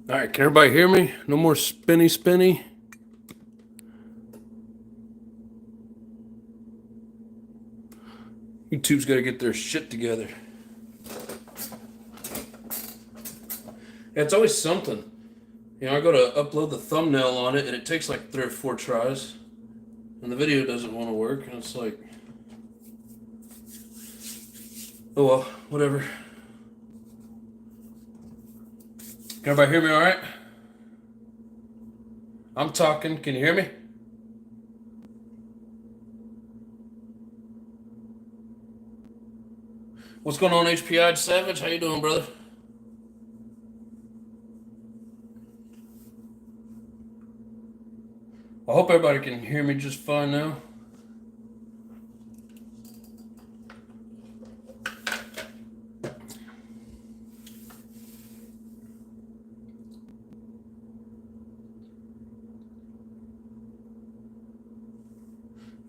All right, can everybody hear me? No more spinny. YouTube's got to get their shit together. Yeah, it's always something. You know, I go to upload the thumbnail on it, and it takes like 3 or 4 tries, and the video doesn't want to work, and it's like, oh well, whatever. Can everybody hear me all right? I'm talking. Can you hear me? What's going on, HPI Savage? How you doing, brother? I hope everybody can hear me just fine now.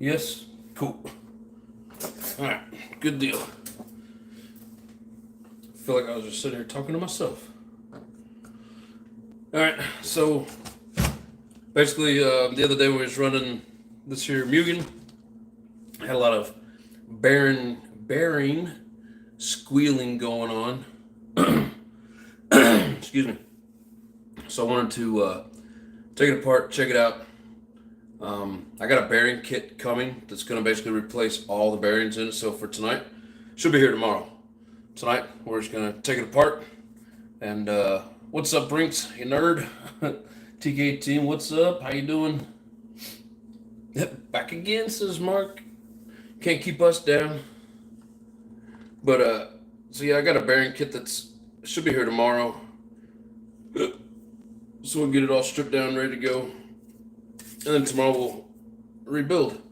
Yes? Cool. All right, good deal. I feel like I was just sitting here talking to myself. All right, so basically, the other day we was running this here Mugen. I had a lot of bearing squealing going on. Excuse me. So I wanted to take it apart, check it out. I got a bearing kit coming that's going to basically replace all the bearings in it. So for tonight, should be here tomorrow. Tonight, we're just going to take it apart. And what's up, Brinks? You nerd? TK team, what's up? How you doing? Yep, back again, says Mark. Can't keep us down. But, so yeah, I got a bearing kit that's should be here tomorrow. So we'll get it all stripped down, ready to go. And then tomorrow we'll rebuild.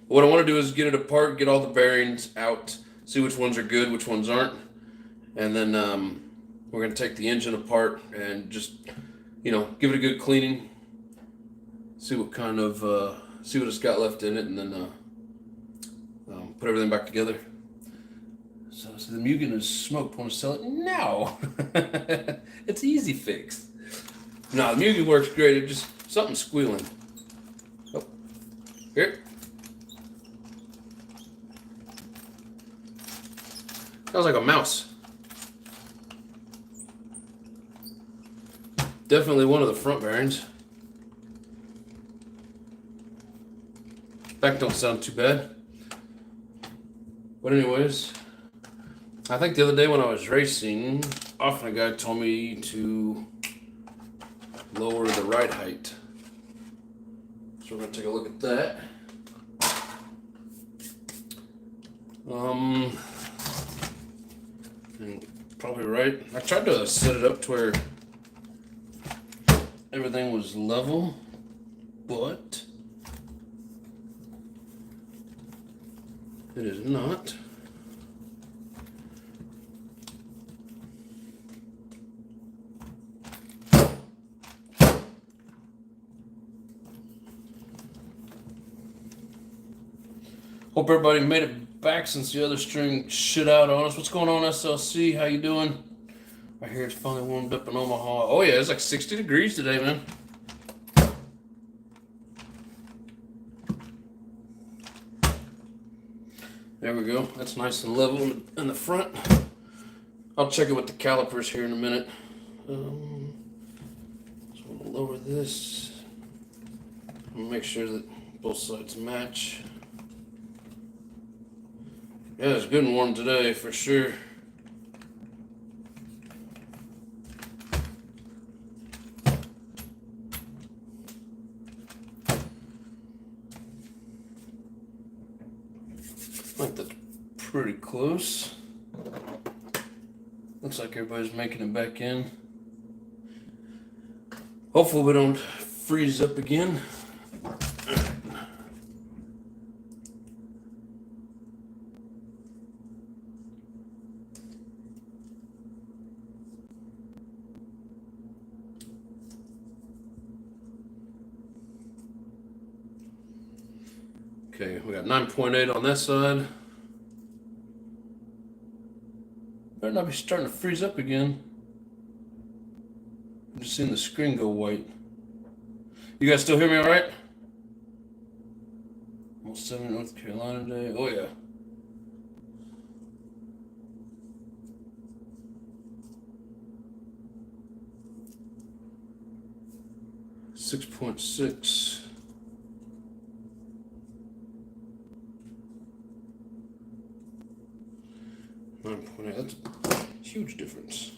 What I want to do is get it apart, get all the bearings out, see which ones are good, which ones aren't. And then we're going to take the engine apart and just, you know, give it a good cleaning. See what kind of, see what it's got left in it, and then put everything back together. So the Mugen is smoked. Want to sell it? No. It's easy fix. No, the Mugen works great. It just, something squealing. Oh, here. Sounds like a mouse. Definitely one of the front bearings. Back don't sound too bad. But anyways, I think the other day when I was racing, often a guy told me to lower the ride height. So we're going to take a look at that. And probably right. I tried to set it up to where everything was level, but it is not. Hope everybody made it back since the other string shit out on us. What's going on, SLC? How you doing? I hear it's finally warmed up in Omaha. Oh yeah, it's like 60 degrees today, man. There we go. That's nice and level in the front. I'll check it with the calipers here in a minute. So we'll lower this. Make sure that both sides match. Yeah, it's good and warm today for sure. I think that's pretty close. Looks like everybody's making it back in. Hopefully we don't freeze up again. Okay, we got 9.8 on that side. Better not be starting to freeze up again. just seeing the screen go white. You guys still hear me all right? Almost 7 North Carolina today. Oh, yeah. .6. 9.8. That's a huge difference.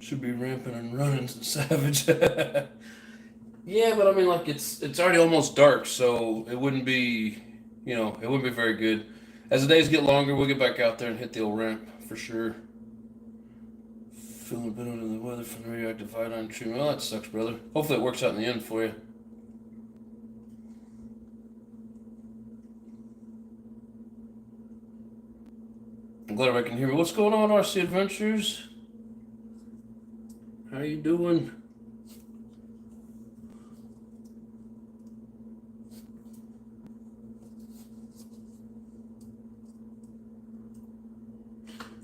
Should be ramping and running, savage. Yeah, but I mean, like it's already almost dark, so it wouldn't be, it wouldn't be very good. As the days get longer, we'll get back out there and hit the old ramp for sure. Feeling a bit under the weather from the radioactive iodine treatment. Well, that sucks, brother. Hopefully it works out in the end for you. I'm glad everybody can hear me. What's going on, RC Adventures? How you doing?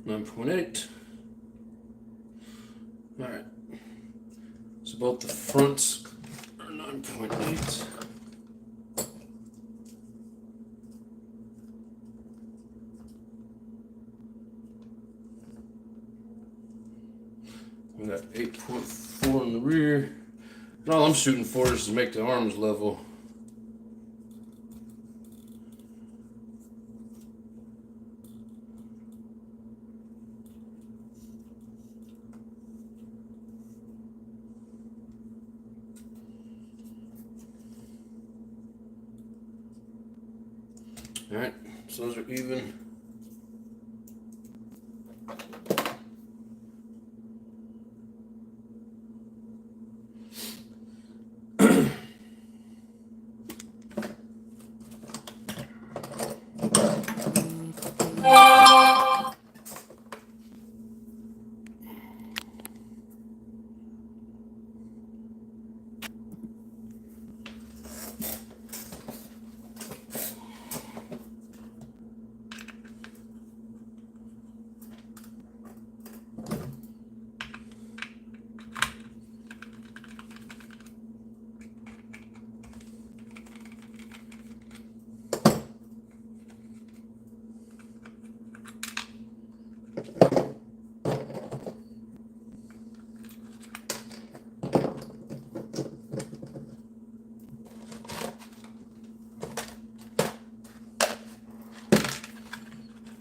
.8. All right. So both the fronts are 9.8. We got 8.4 in the rear. And all I'm shooting for is to make the arms level. All right, so those are even.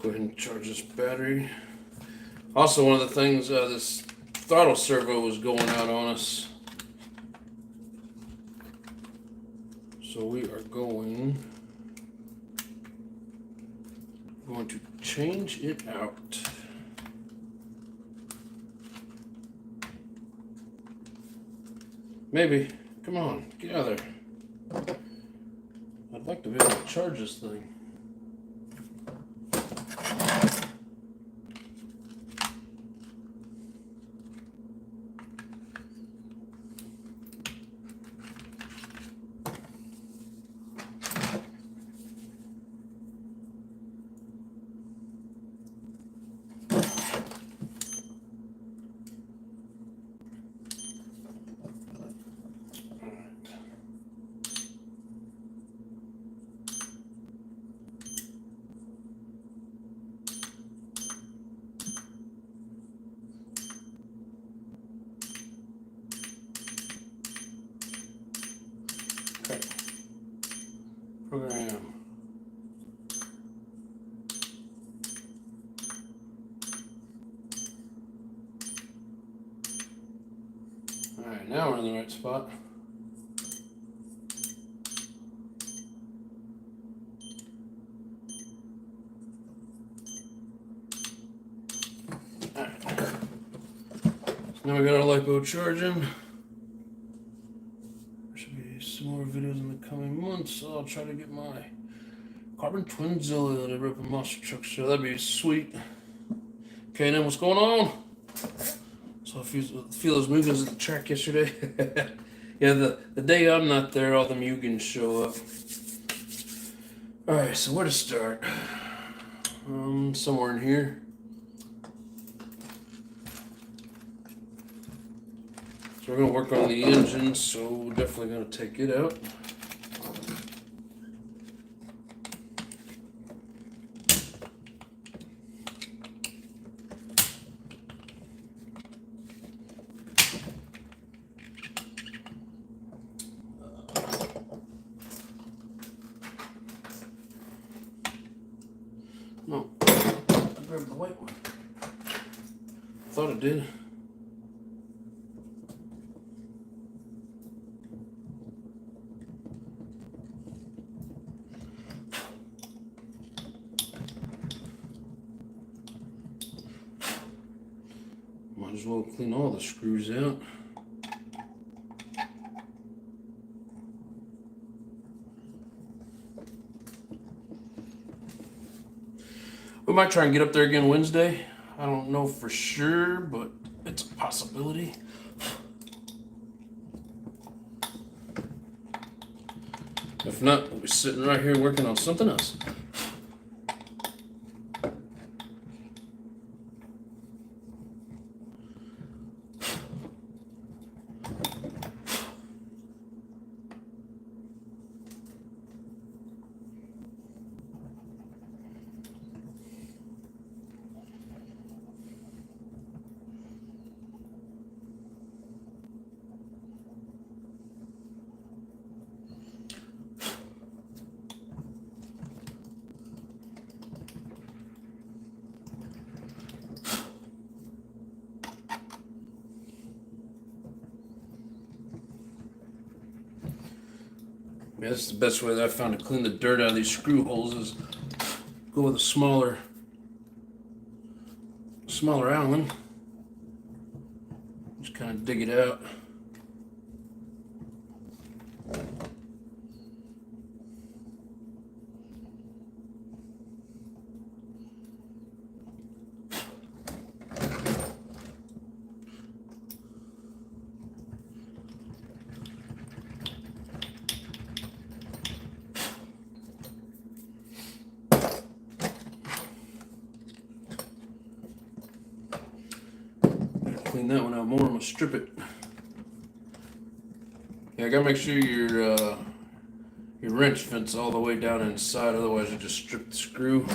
Go ahead and charge this battery. Also, one of the things, this throttle servo was going out on us. So we are going to change it out. Maybe. Come on, get out of there. I'd like to be able to charge this thing. Program. Alright, now we're in the right spot. Alright. So now we got our lipo charging. Some more videos in the coming months. I'll try to get my carbon twinzilla that I rip a monster truck show. That'd be sweet. Okay, then what's going on? So if you feel those Mugens at the track yesterday. Yeah, the day I'm not there, all the Mugens show up. Alright, so where to start? Somewhere in here. So we're going to work on the engine, so we're definitely going to take it out. No, I grabbed the white one. Thought it did. Might as well clean all the screws out. We might try and get up there again Wednesday. I don't know for sure, but it's a possibility. If not, we'll be sitting right here working on something else. Yeah, that's the best way that I found to clean the dirt out of these screw holes is go with a smaller Allen. Just kind of dig it out. Clean that one out more. I'm gonna strip it. Yeah, I gotta make sure your wrench fits all the way down inside. Otherwise, you just strip the screw.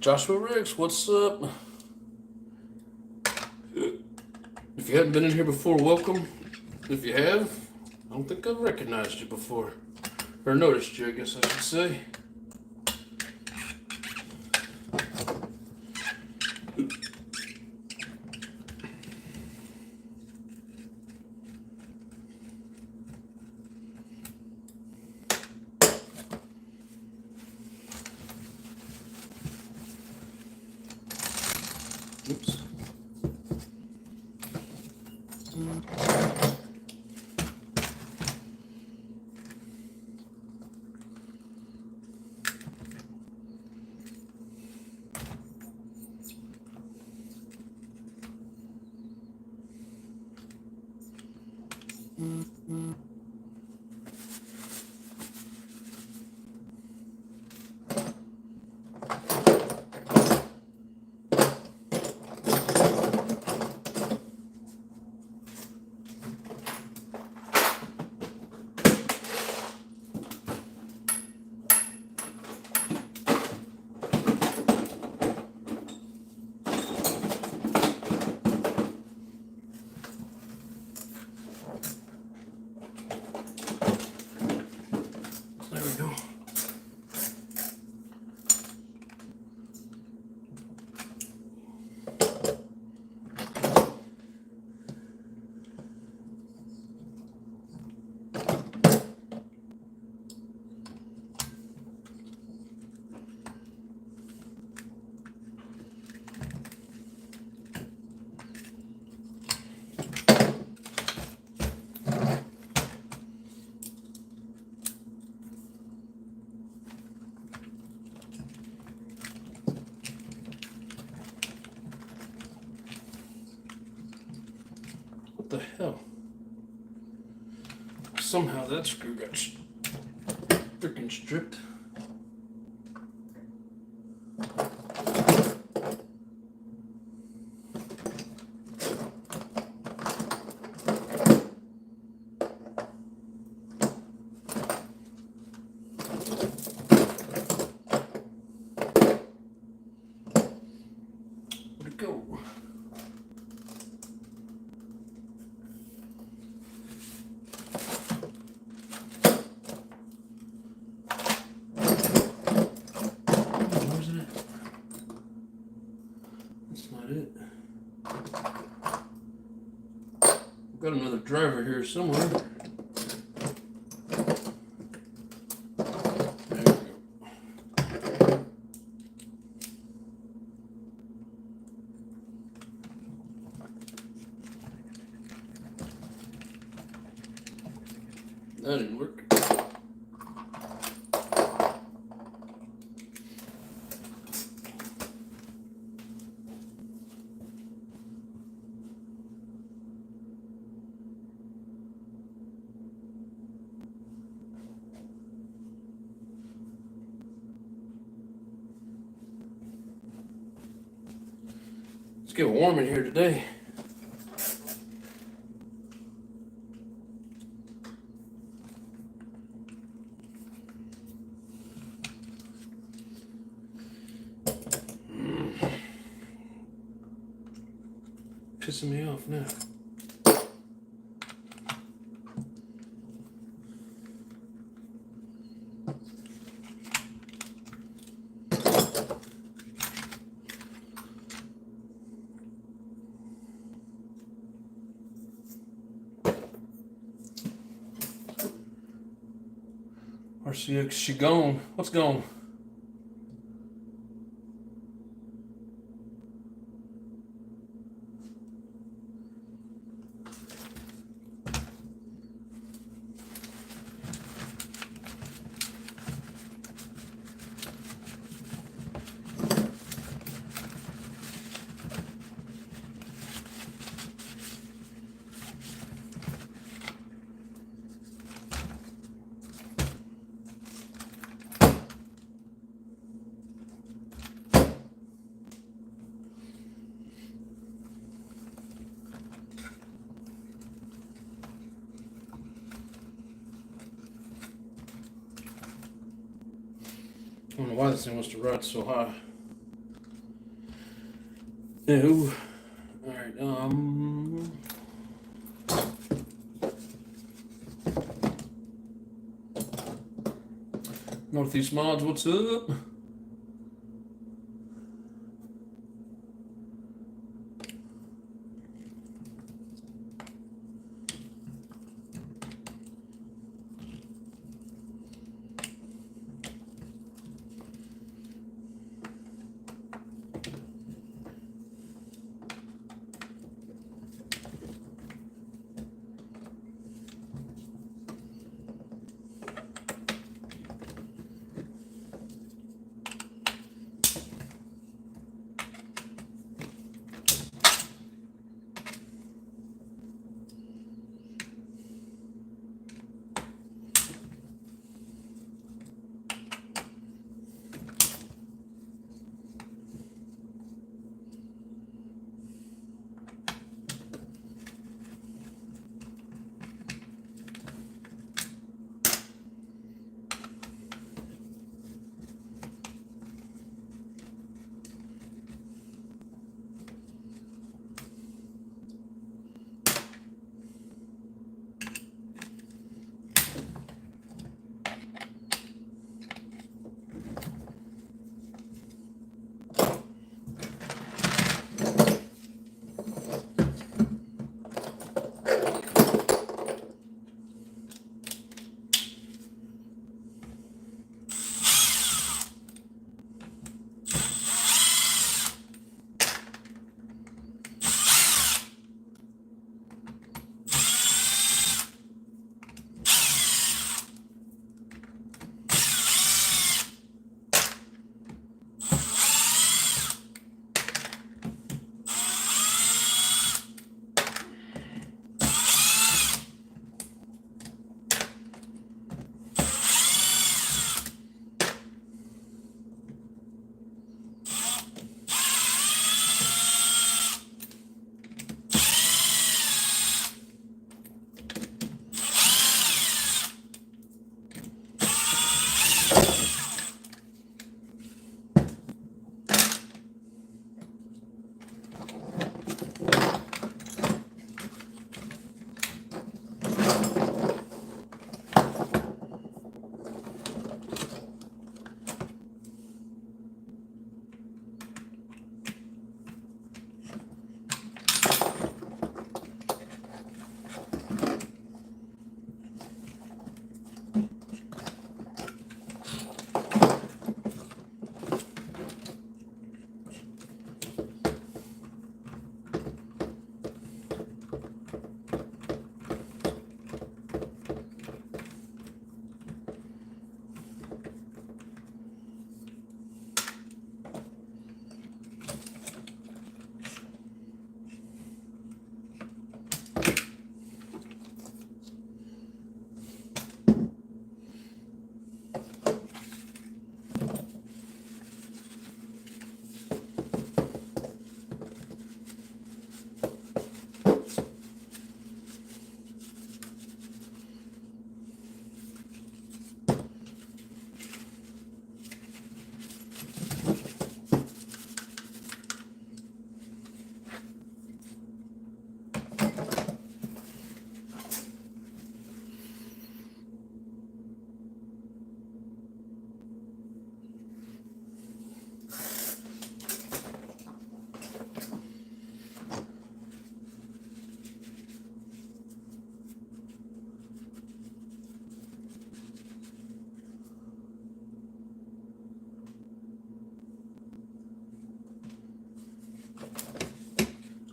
Joshua Riggs, what's up? If you haven't been in here before, welcome. If you have, I don't think I've recognized you before. Or noticed you, I guess I should say. Oops. the hell? Somehow that screw got freaking stripped. Where'd it go? Got another driver here somewhere. There we go. That didn't work. It's getting warm in here today. Pissing me off now. RCX, she gone. What's gone? I don't know why this thing wants to ride so high. Ew. Alright, Northeast Mods, what's up?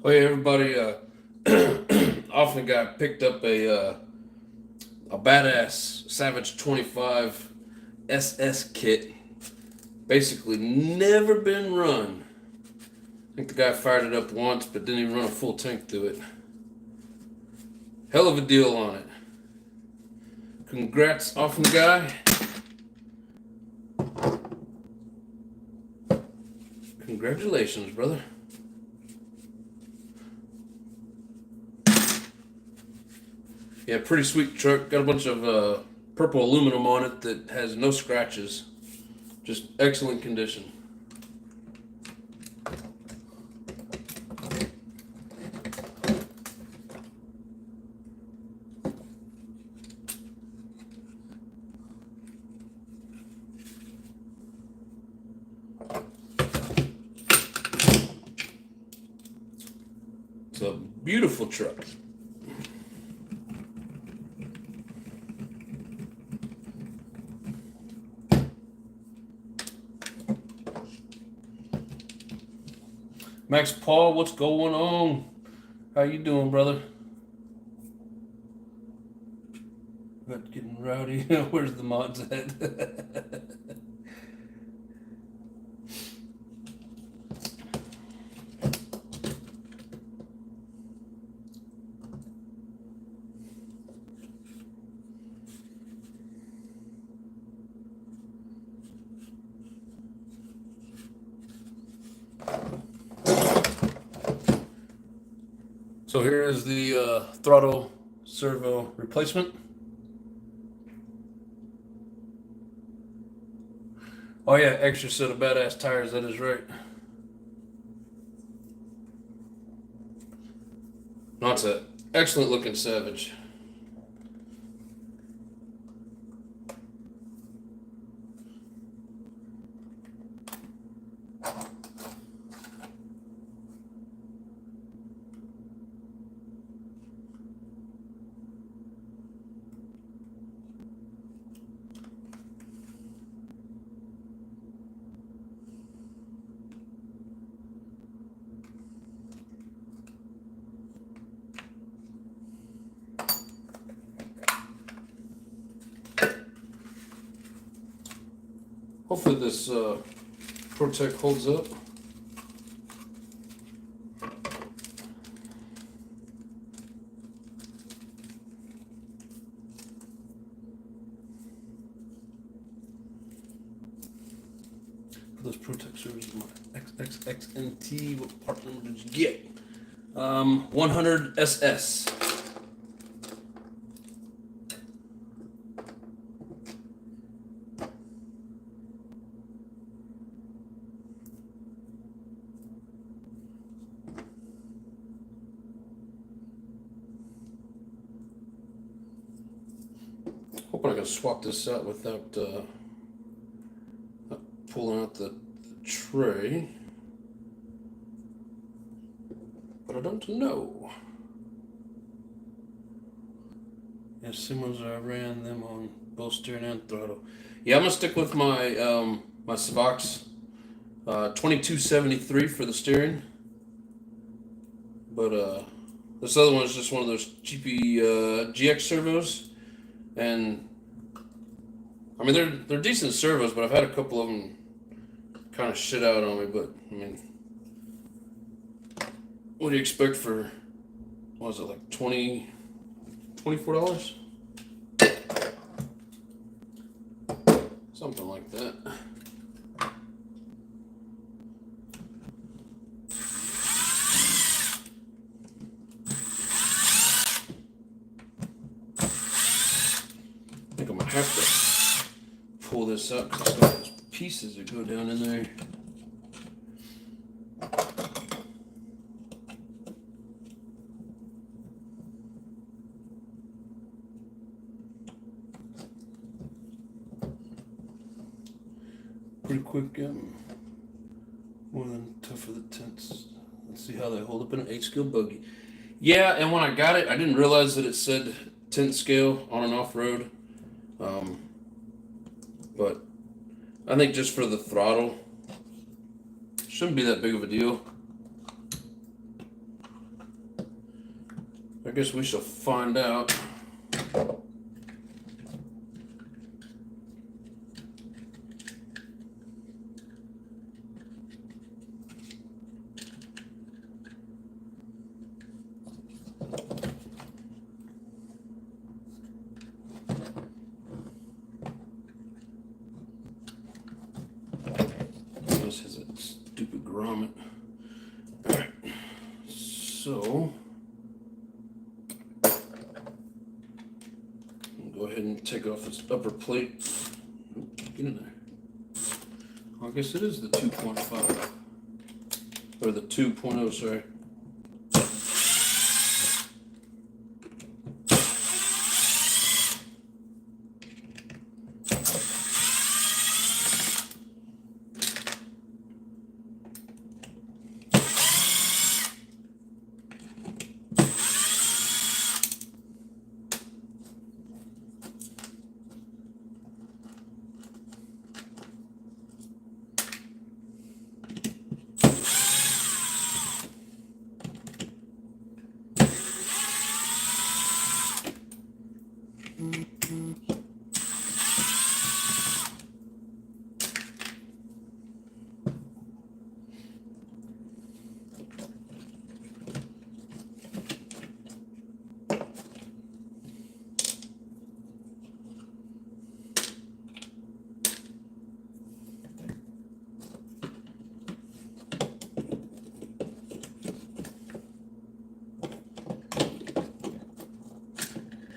Oh yeah, everybody. Often got picked up a badass Savage 25 SS kit. Basically, never been run. I think the guy fired it up once, but didn't even run a full tank through it. Hell of a deal on it. Congrats, Often guy. Congratulations, brother. Yeah, pretty sweet truck. Got a bunch of purple aluminum on it that has no scratches. Just excellent condition. It's a beautiful truck. Max Paul, what's going on? How you doing, brother? Not getting rowdy. Where's the mods at? So here is the throttle servo replacement. Oh yeah, extra set of badass tires, that is right. No, it's an excellent looking Savage. Hopefully this Protect holds up. For those Protect servers, my XXXNT, what part number did you get? 100 SS. Hoping I can swap this out without pulling out the tray, but I don't know. Yeah, same ones I ran them on both steering and throttle. Yeah, I'm gonna stick with my my Savox 2273 for the steering, but this other one is just one of those cheapy GX servos. And I mean, they're decent servos, but I've had a couple of them kind of shit out on me. But I mean, what do you expect for, what was it, like $24? Something like that. I think I'm gonna have to pull this up because it's got those pieces that go down in there. Pretty quick, more than tough for the tents. Let's see how they hold up in an 8-scale buggy. Yeah, and when I got it, I didn't realize that it said tent scale on and off road. But I think just for the throttle, shouldn't be that big of a deal. guess we shall find out. This has a stupid grommet. Alright, so go ahead and take off this upper plate. Get in there. Well, I guess it is the 2.5 or the 2.0, sorry.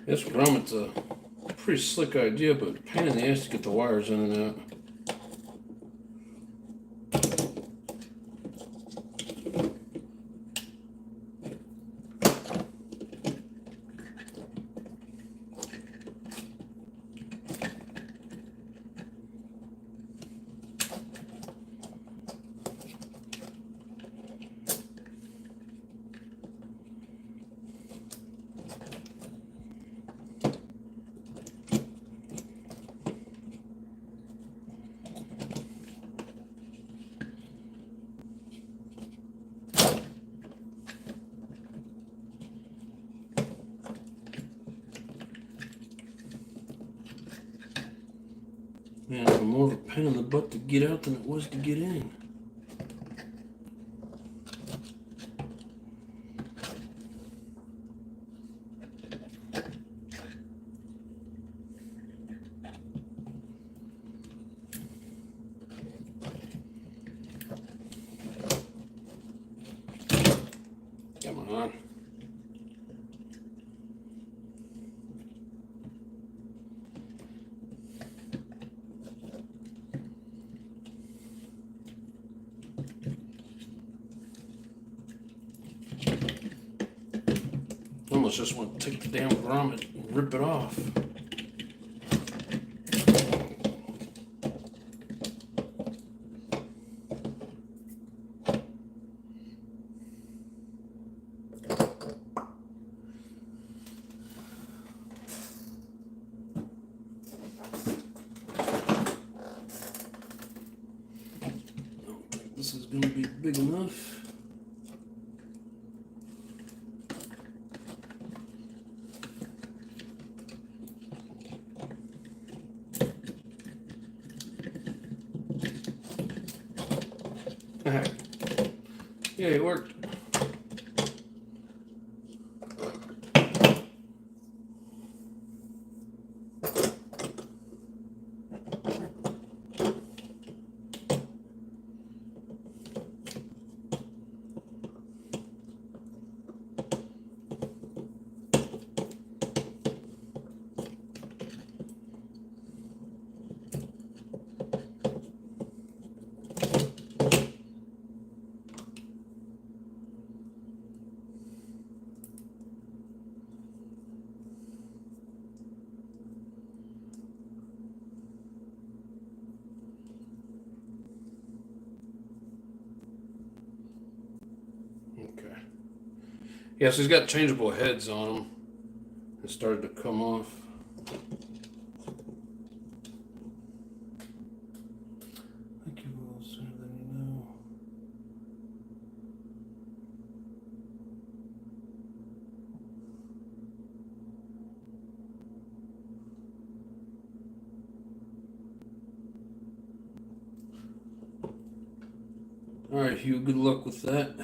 This grommet's a pretty slick idea, but pain in the ass to get the wires in and out. Man, it's more of a pain in the butt to get out than it was to get in. Come on. Almost just want to take the damn grommet and rip it off. I don't think this is going to be big enough. Yeah, it worked. Okay. Yeah, so he's got changeable heads on them. It started to come off. I think you will sooner than you know. Alright, Hugh, good luck with that.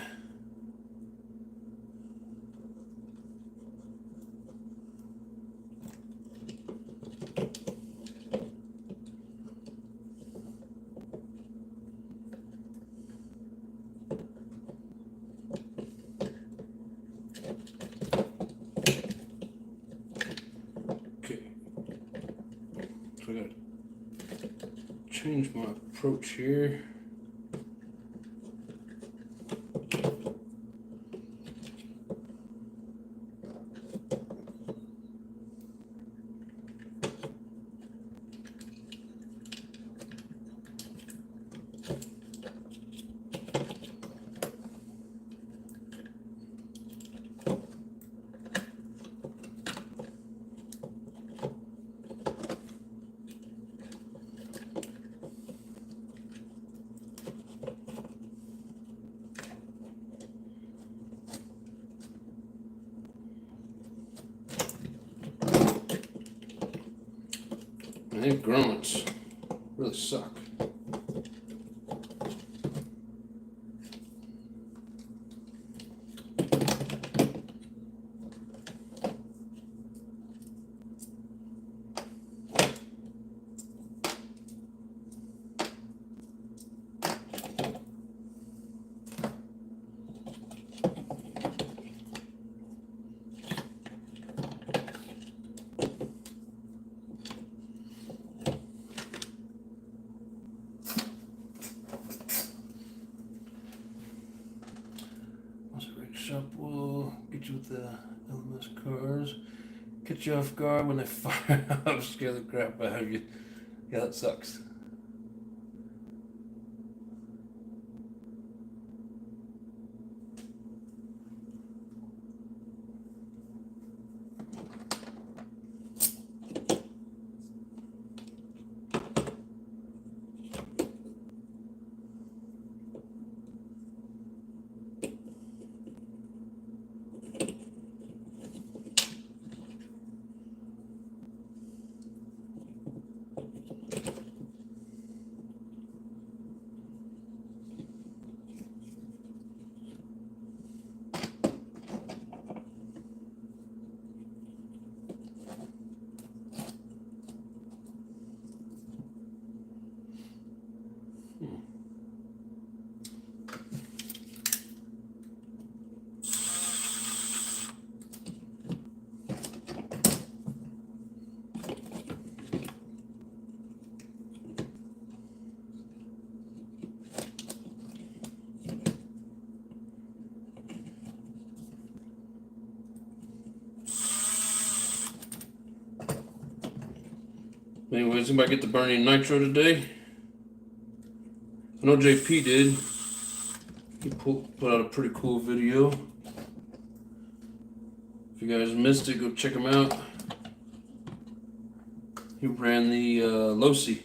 So I gotta change my approach here. These grommets really suck. Shop will get you with the LMS cars, catch you off guard when they fire up, scare the crap out of you. Yeah, that sucks. Anyways, anybody get to burn any nitro today? I know JP did. He put out a pretty cool video. If you guys missed it, go check him out. He ran the Losi,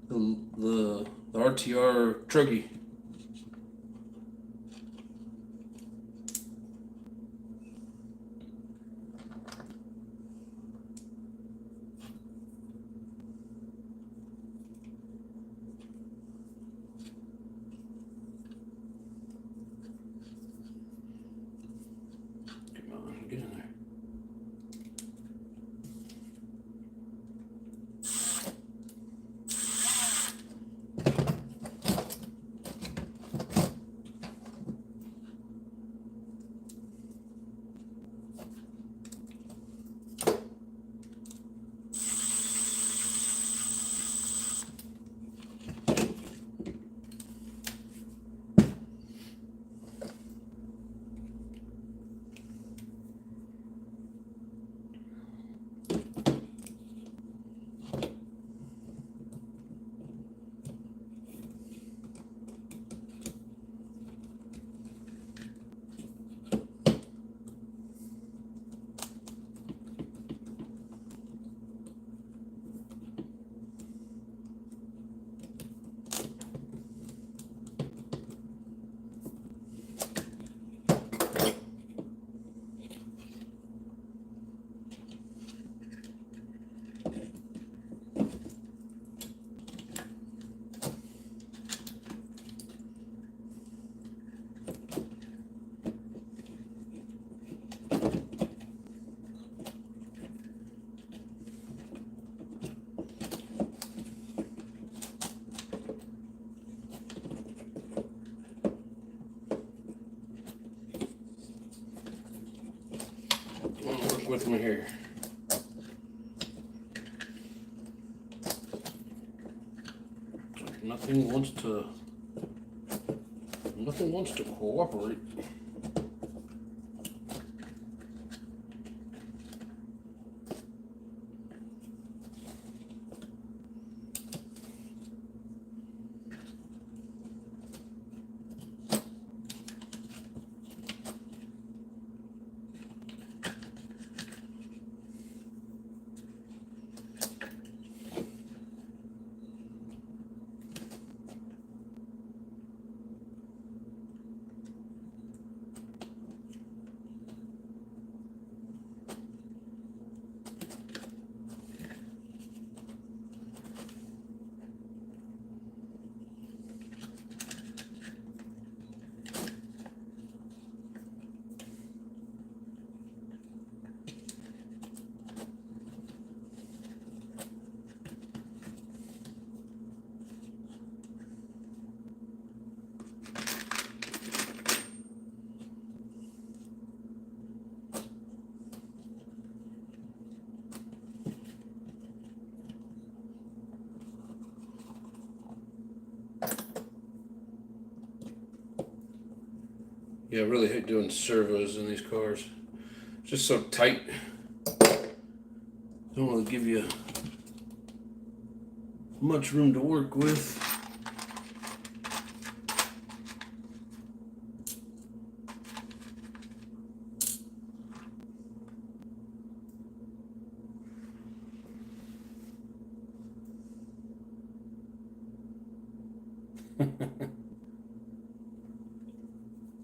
the RTR Truggy. Get in there. with me here. Nothing wants to cooperate. Yeah, I really hate doing servos in these cars. It's just so tight. Don't really give you much room to work with.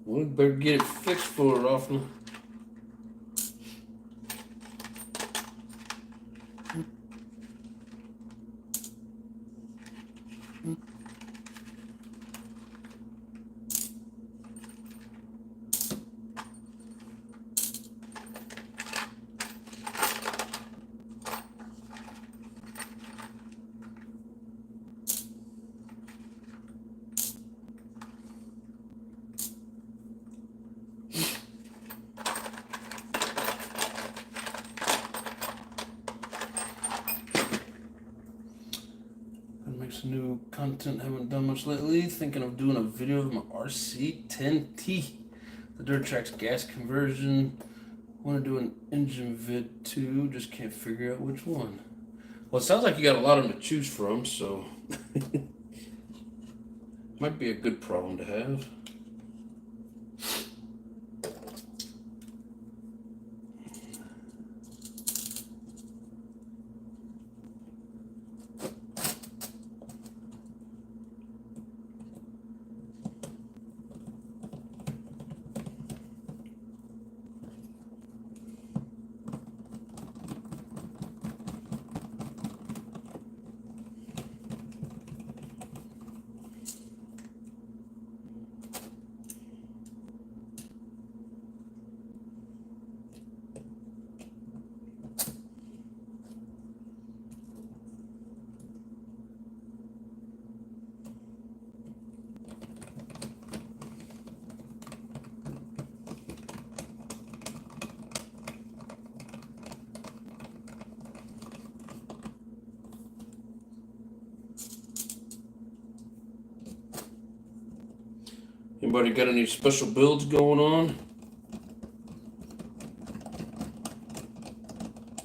We better get it fixed for her often. Some new content, haven't done much lately. Thinking of doing a video of my RC10T, the dirt track's gas conversion. Want to do an engine vid too, just can't figure out which one. Well, it sounds like you got a lot of them to choose from, so might be a good problem to have. Anybody got any special builds going on?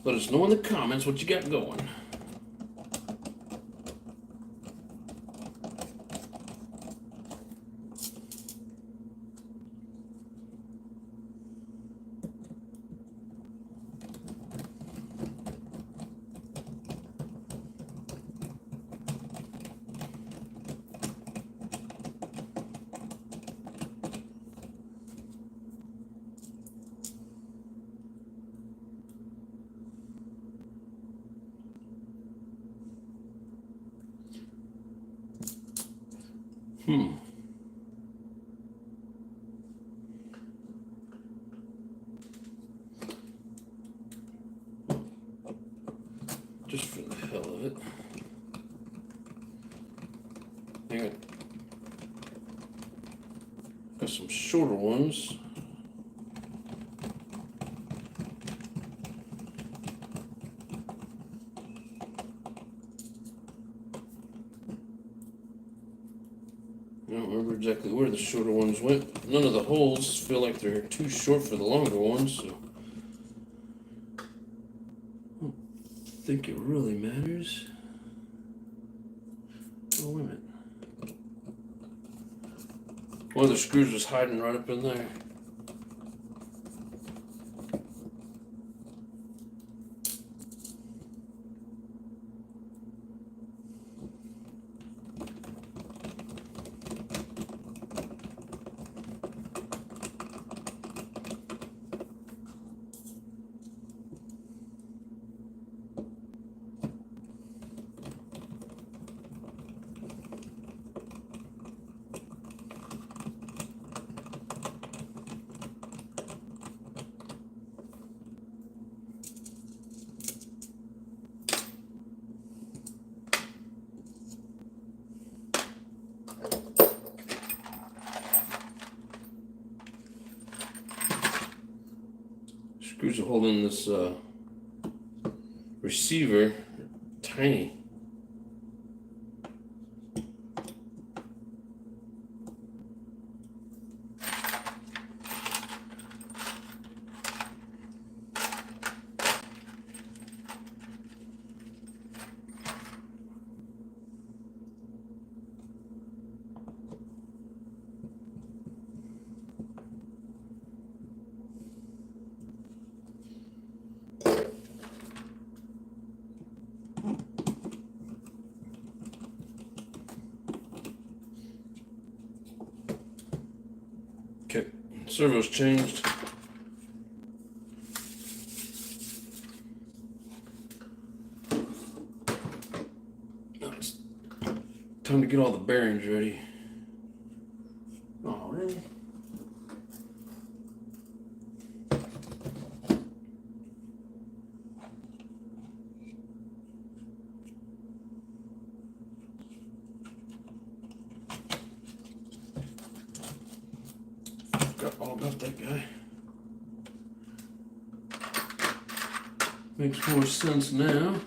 Let us know in the comments what you got going. Just for the hell of it. I got some shorter ones. I don't remember exactly where the shorter ones went. None of the holes feel like they're too short for the longer ones, so I don't think it really matters. Oh, wait a minute. One of the screws was hiding right up in there. Screws are holding this receiver tiny. Okay, servo's changed. Now it's time to get all the bearings ready. Oh, really? Forgot all about that guy. Makes more sense now.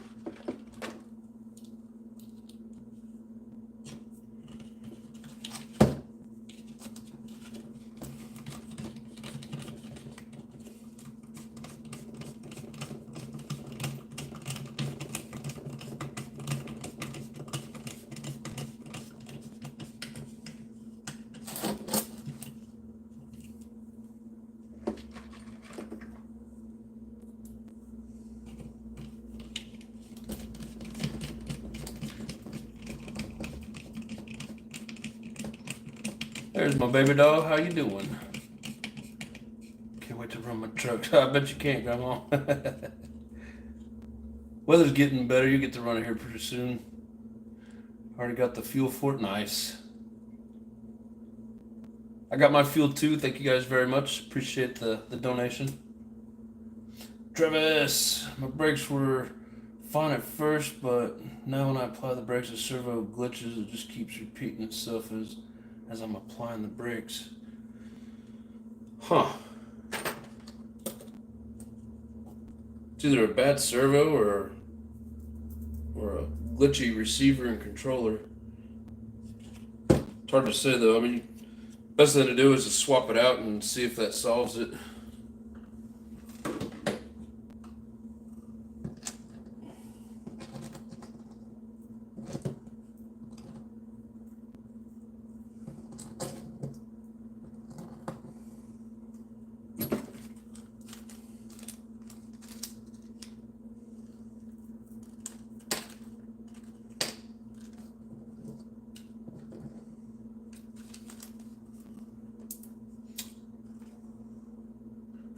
There's my baby dog. How you doing? Can't wait to run my truck. I bet you can't, Grandma. Weather's getting better. You get to run it here pretty soon. Already got the fuel for it. Nice. I got my fuel too. Thank you guys very much. Appreciate the donation. Travis, my brakes were fine at first, but now when I apply the brakes, the servo glitches. It just keeps repeating itself as I'm applying the brakes. Huh. It's either a bad servo or a glitchy receiver and controller. It's hard to say though. I mean, best thing to do is to swap it out and see if that solves it.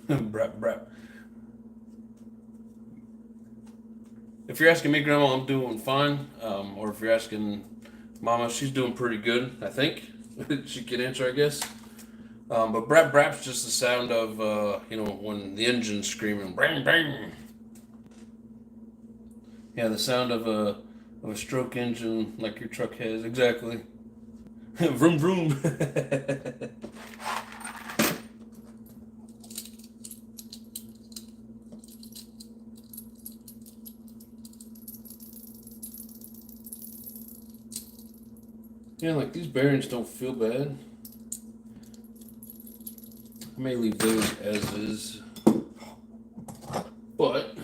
Brap, brap. If you're asking me, Grandma, I'm doing fine. Or if you're asking Mama, she's doing pretty good, I think. She can answer, I guess. But brap, brap's just the sound of, when the engine's screaming, bang, bang. Yeah, the sound of a stroke engine like your truck has, exactly. Vroom, vroom. Yeah, like these bearings don't feel bad. I may leave those as is, but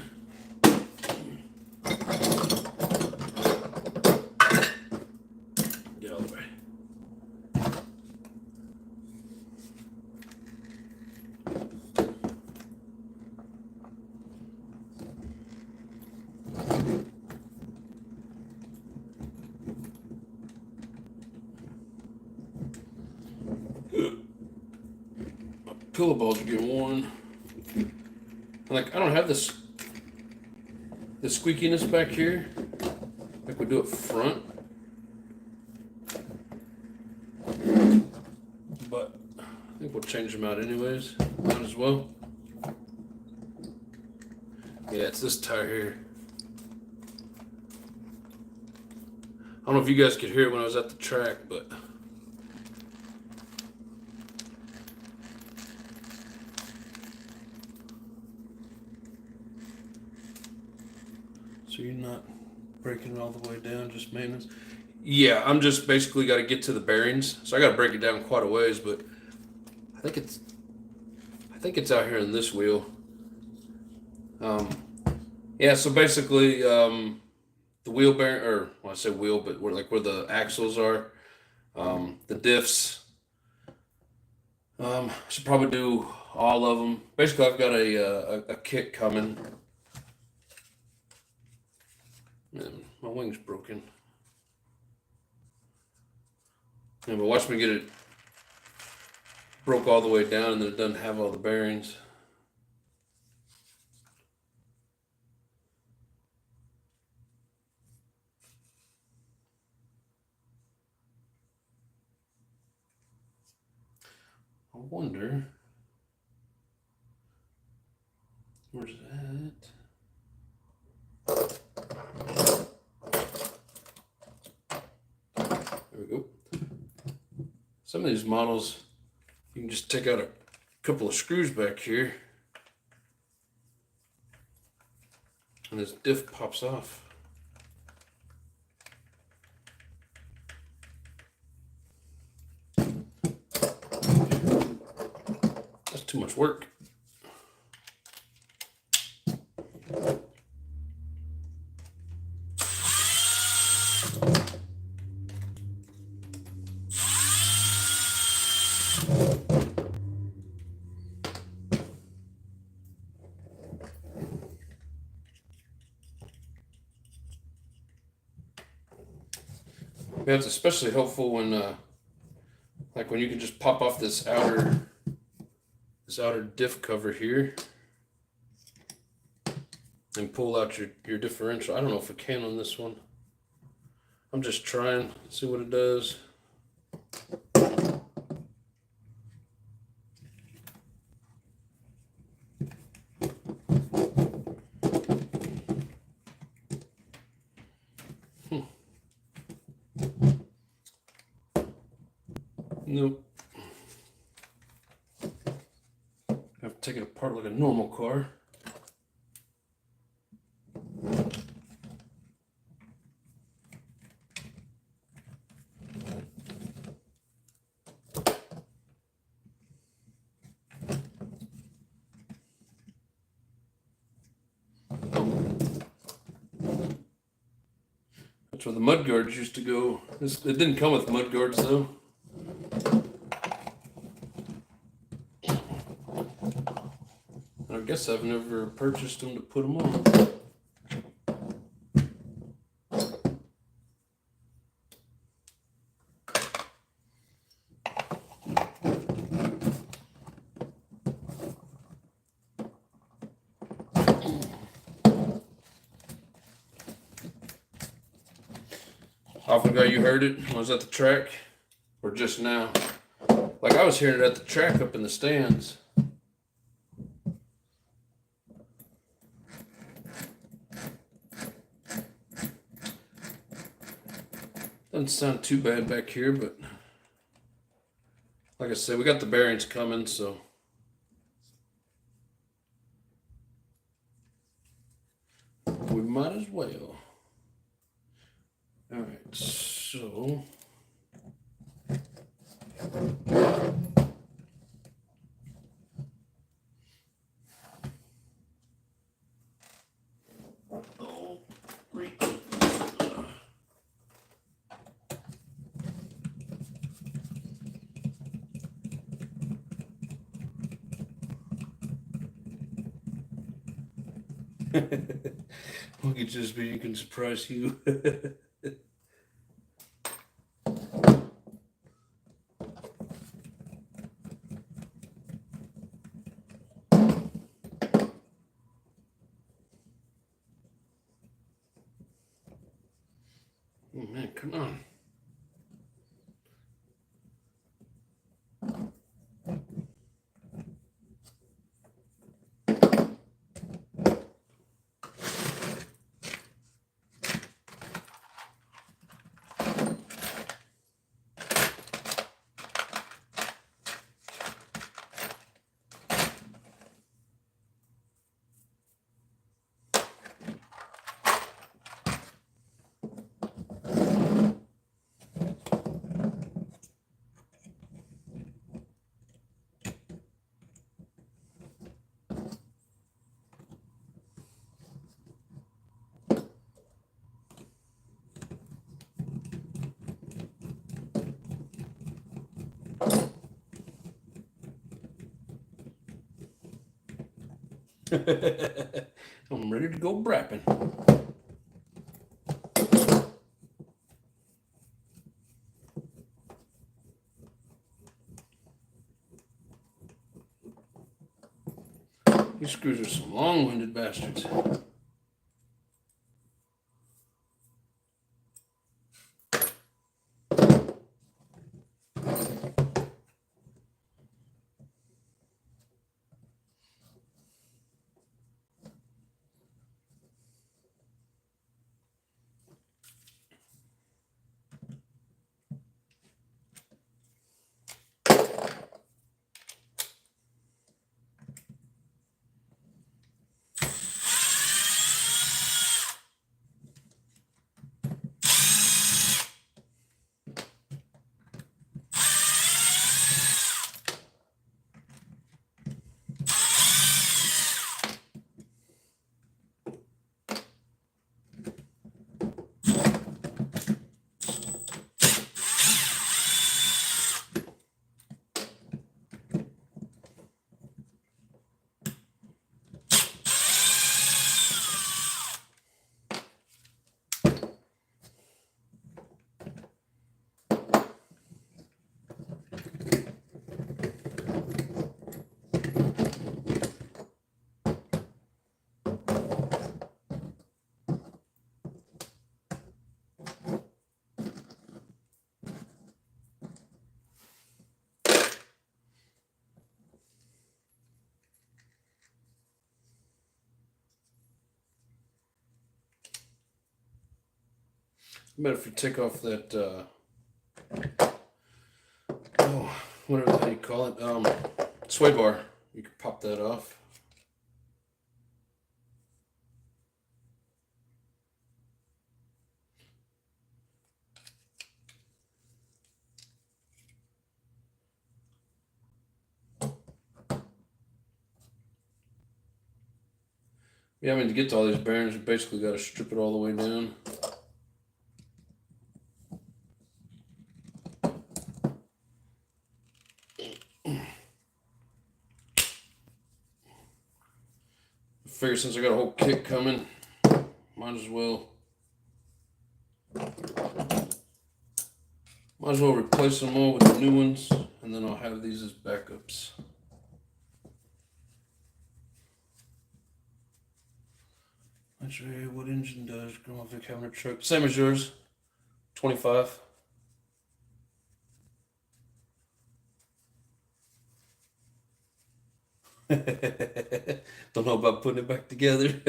get out of the way. Pillow balls are getting worn. Like I don't have the squeakiness back here like we do up front, but I think we'll change them out anyways. Might as well. Yeah, it's this tire here. I don't know if you guys could hear it when I was at the track, but so you're not breaking it all the way down, just maintenance? Yeah, I'm just basically got to get to the bearings, so I got to break it down quite a ways, but I think it's out here in this wheel. Yeah, so basically, the wheel bearing, or well, I say wheel, but where the axles are, the diffs. Should probably do all of them. Basically, I've got a kit coming. Man, my wing's broken. Yeah, but watch me get it broke all the way down, and then it doesn't have all the bearings. I wonder, where's that? There we go. Some of these models, you can just take out a couple of screws back here, and this diff pops off. That's too much work. Yeah, it's especially helpful when, like when you can just pop off this outer diff cover here and pull out your differential. I don't know if it can on this one. I'm just trying to see what it does. Nope. I have to take it apart like a normal car. That's where the mud guards used to go. It didn't come with mud guards though. I guess I've never purchased them to put them on. Often ago you heard it when I was at the track, or just now? Like I was hearing it at the track up in the stands. Doesn't sound too bad back here, but like I said, we got the bearings coming, so we might as well. All right, so Look at this, but you can surprise you. Oh man, come on. I'm ready to go brapping. These screws are some long-winded bastards. But if you take off that, whatever the hell you call it, sway bar, you can pop that off. Yeah, I mean, to get to all these bearings, you basically got to strip it all the way down. I figure since I got a whole kit coming, might as well replace them all with the new ones, and then I'll have these as backups. Not sure what engine does. Grandma Vic having her truck. Same as yours. 25. Don't know about putting it back together.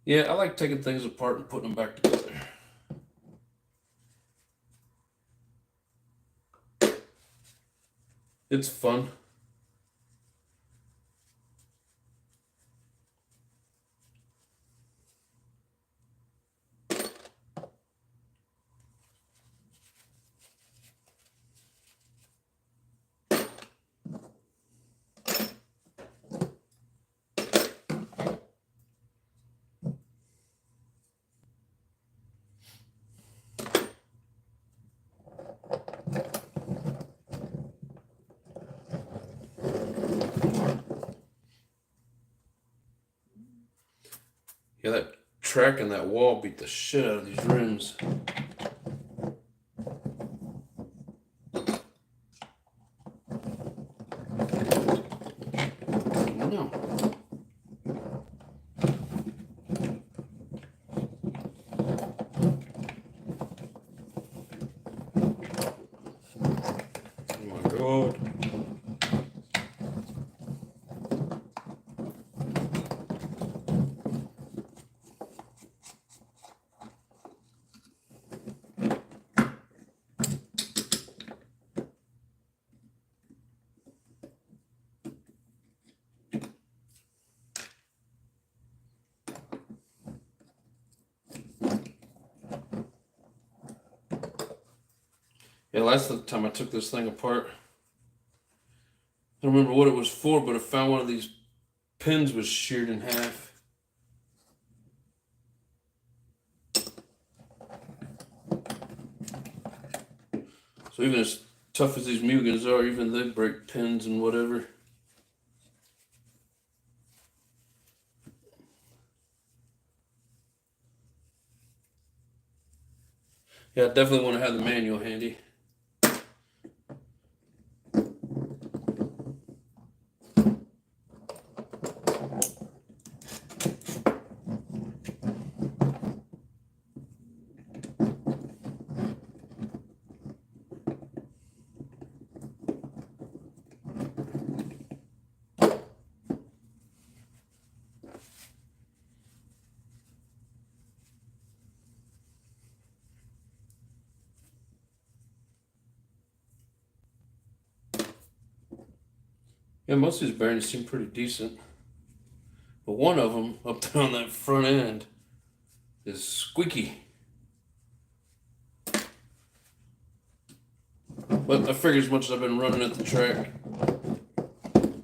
Yeah, I like taking things apart and putting them back together. It's fun. Yeah, that track and that wall beat the shit out of these rims. No. Oh my God. Yeah, last time I took this thing apart, I don't remember what it was for, but I found one of these pins was sheared in half. So even as tough as these Mugens are, even they break pins and whatever. Yeah, I definitely want to have the manual handy. Yeah, most of these bearings seem pretty decent. But one of them, up there on that front end, is squeaky. But I figure as much as I've been running at the track,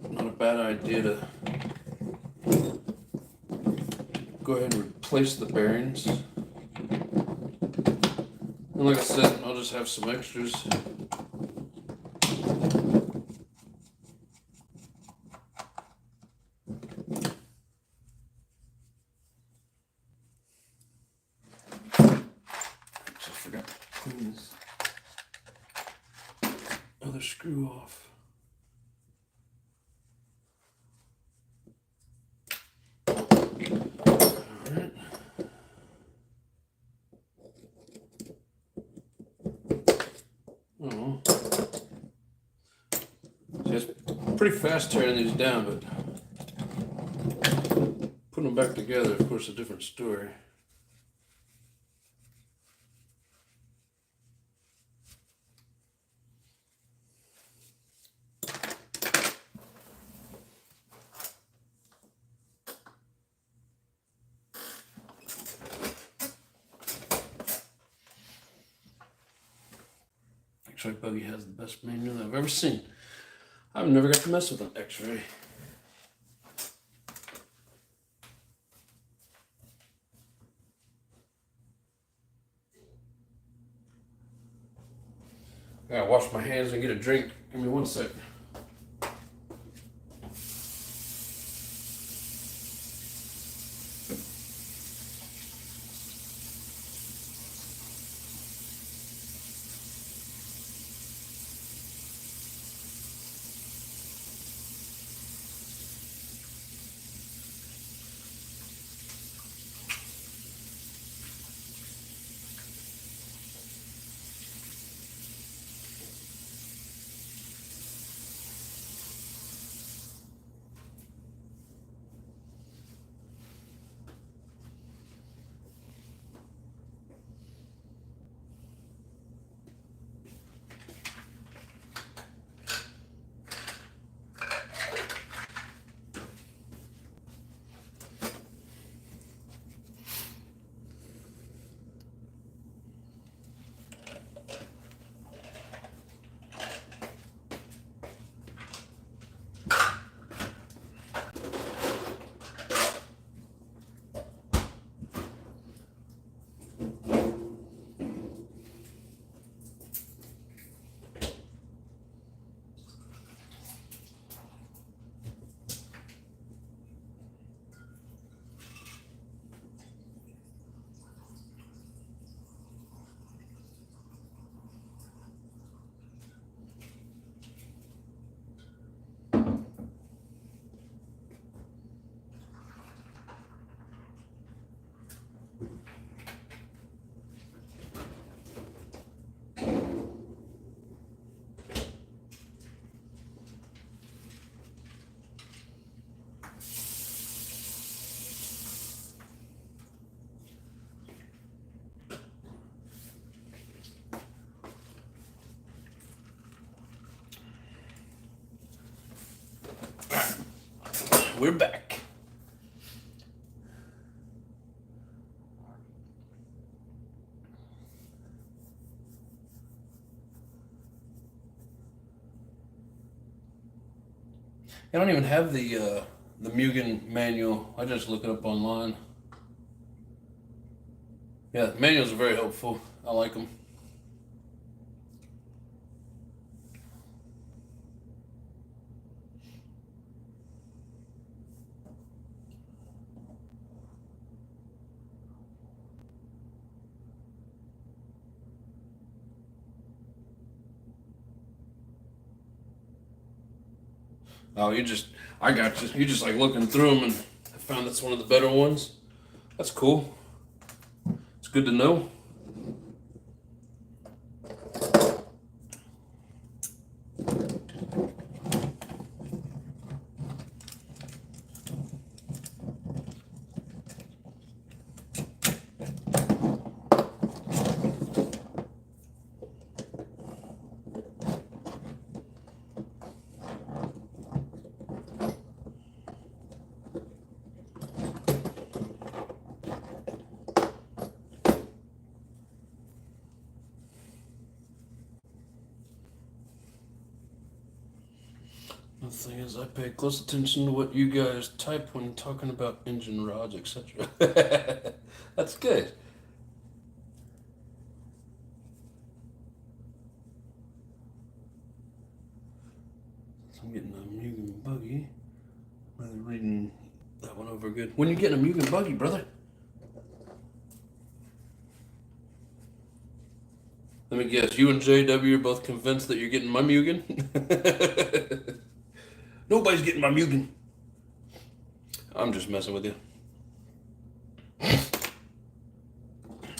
not a bad idea to go ahead and replace the bearings. And like I said, I'll just have some extras. I forgot to clean this other screw off. Alright. Oh. See, it's pretty fast tearing these down, but putting them back together, of course, a different story. X-Ray buggy has the best manual I've ever seen. I've never got to mess with an X-Ray. I gotta wash my hands and get a drink. Give me 1 sec. we're back. I don't even have the Mugen manual. I just look it up online. Yeah, the manuals are very helpful. I like them. Oh, I got you. You just like looking through them and I found that's one of the better ones. That's cool. It's good to know. The thing is, I pay close attention to what you guys type when talking about engine rods, etc. That's good. I'm getting a Mugen buggy. Rather reading that one over good. When you getting a Mugen buggy, brother? Let me guess. You and JW are both convinced that you're getting my Mugen. Nobody's getting my Mugen. I'm just messing with you.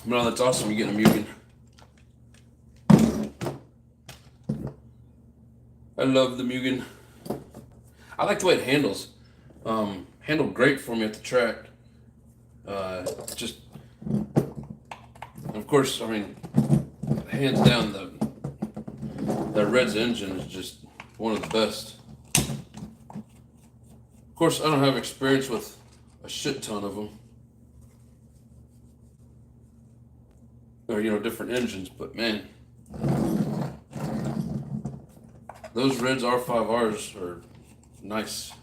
No, that's awesome. You're getting a Mugen. I love the Mugen. I like the way it handles. Handled great for me at the track. Just, of course, I mean, hands down, the Red's engine is just one of the best. Of course, I don't have experience with a shit ton of them. Or, different engines, but man, those Reds R5Rs are nice.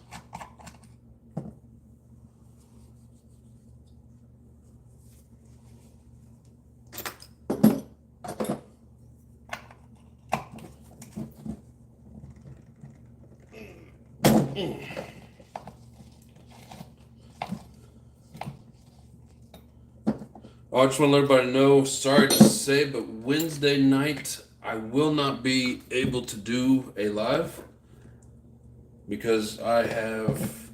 Oh, I just want to let everybody know, sorry to say, but Wednesday night I will not be able to do a live because I have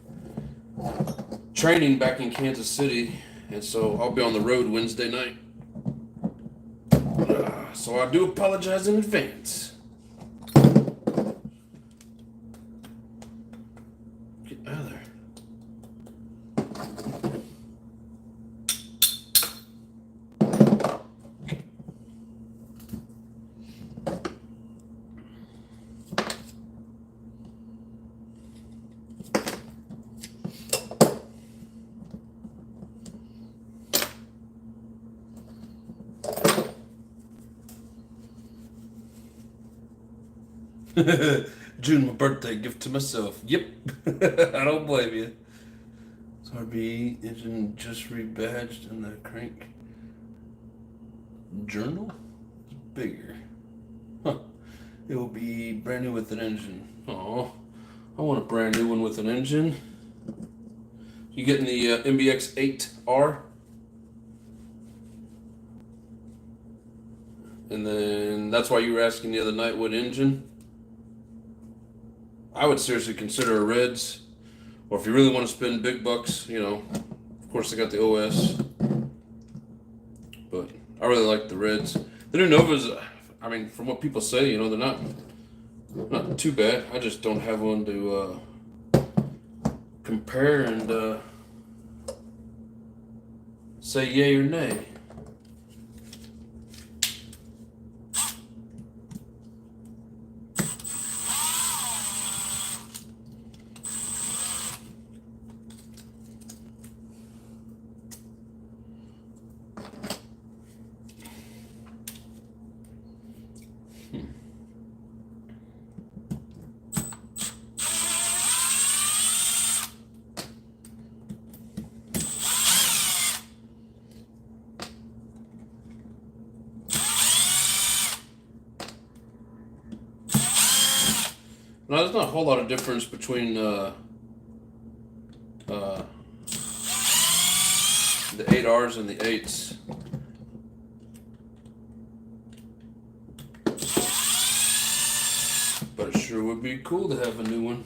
training back in Kansas City, and so I'll be on the road Wednesday night. So I do apologize in advance. Get out of there. June, my birthday gift to myself. Yep. I don't blame you. RB engine just rebadged and the crank journal is bigger. Huh. It will be brand new with an engine. Oh, I want a brand new one with an engine. You getting the MBX8R? And then that's why you were asking the other night what engine. I would seriously consider a Reds, or if you really want to spend big bucks, of course they got the OS, but I really like the Reds. The new Novas, I mean, from what people say, they're not too bad. I just don't have one to compare and say yay or nay. Now, there's not a whole lot of difference between the 8Rs and the 8s. But it sure would be cool to have a new one.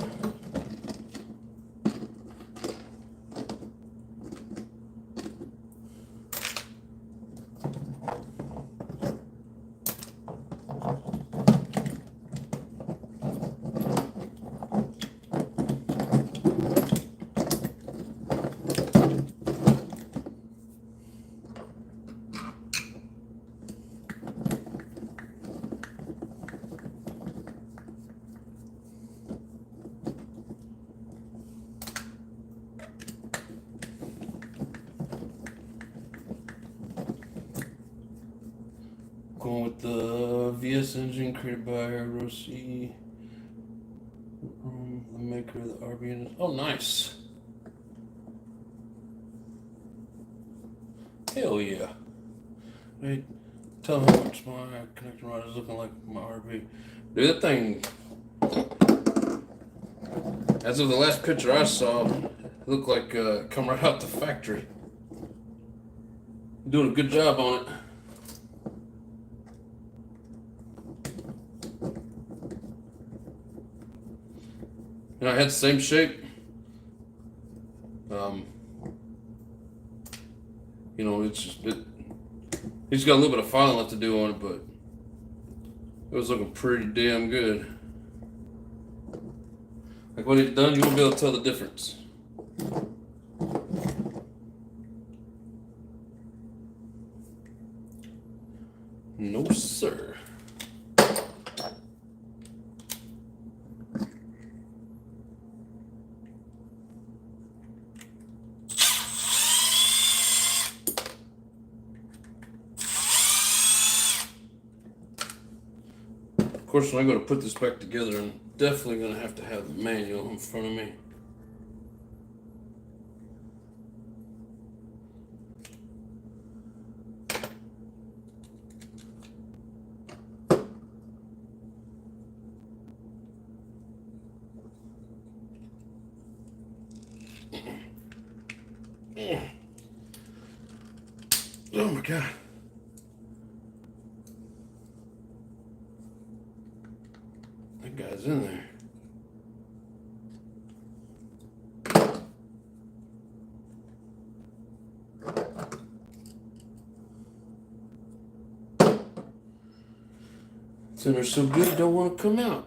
Going with the VS engine created by Rossi, the maker of the RB unit. Oh, nice. Hell yeah. Hey, tell me how much my connecting rod is looking like my RB. Dude, that thing, as of the last picture I saw, it looked like come right out the factory. Doing a good job on it. And I had the same shape. You know, it's just he's got a little bit of filing left to do on it, but it was looking pretty damn good. Like when it's done, you won't be able to tell the difference. No, sir. Of course, when I go to put this back together, I'm definitely going to have the manual in front of me. Oh my God. That guy's in there. It's in there so good, don't want to come out.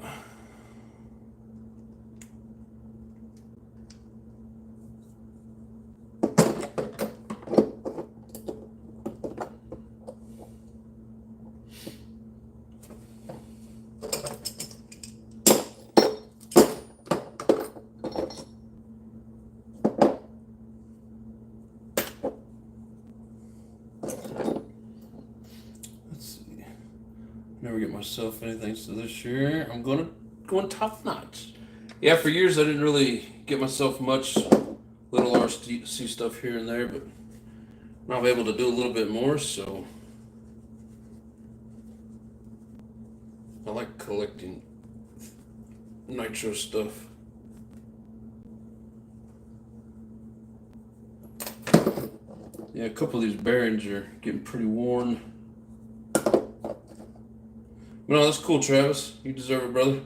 Never get myself anything, so this year I'm going top notch. Yeah, for years I didn't really get myself much little RC stuff here and there, but now I'm able to do a little bit more, so I like collecting nitro stuff. Yeah, a couple of these bearings are getting pretty worn. No, that's cool, Travis. You deserve it, brother.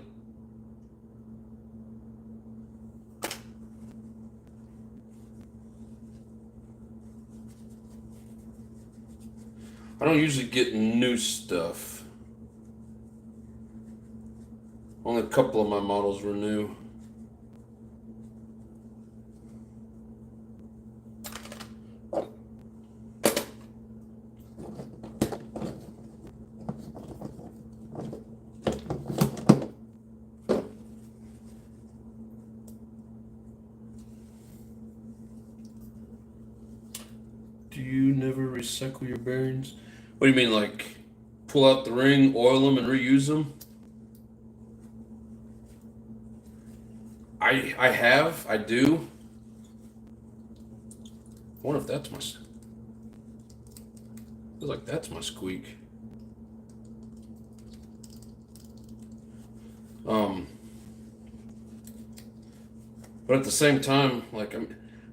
I don't usually get new stuff. Only a couple of my models were new. Do you never recycle your bearings? What do you mean, like pull out the ring, oil them, and reuse them? I do. I wonder if that's my. Feels like that's my squeak. But at the same time, like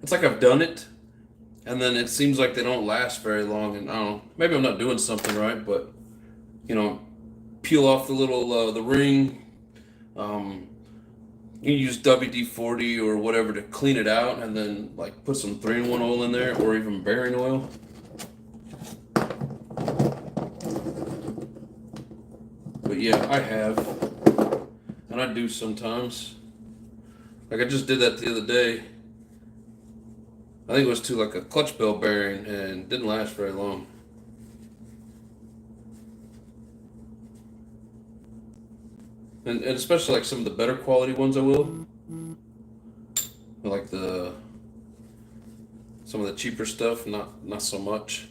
it's like I've done it, and then it seems like they don't last very long. And I don't know, maybe I'm not doing something right, but you know, peel off the little the ring. Um, you use WD-40 or whatever to clean it out, and then like put some 3-in-1 oil in there, or even bearing oil. But yeah, I have, and I do sometimes. Like I just did that the other day. I think it was to like a clutch bell bearing, and it didn't last very long. And especially like some of the better quality ones, I will. Like some of the cheaper stuff, not so much.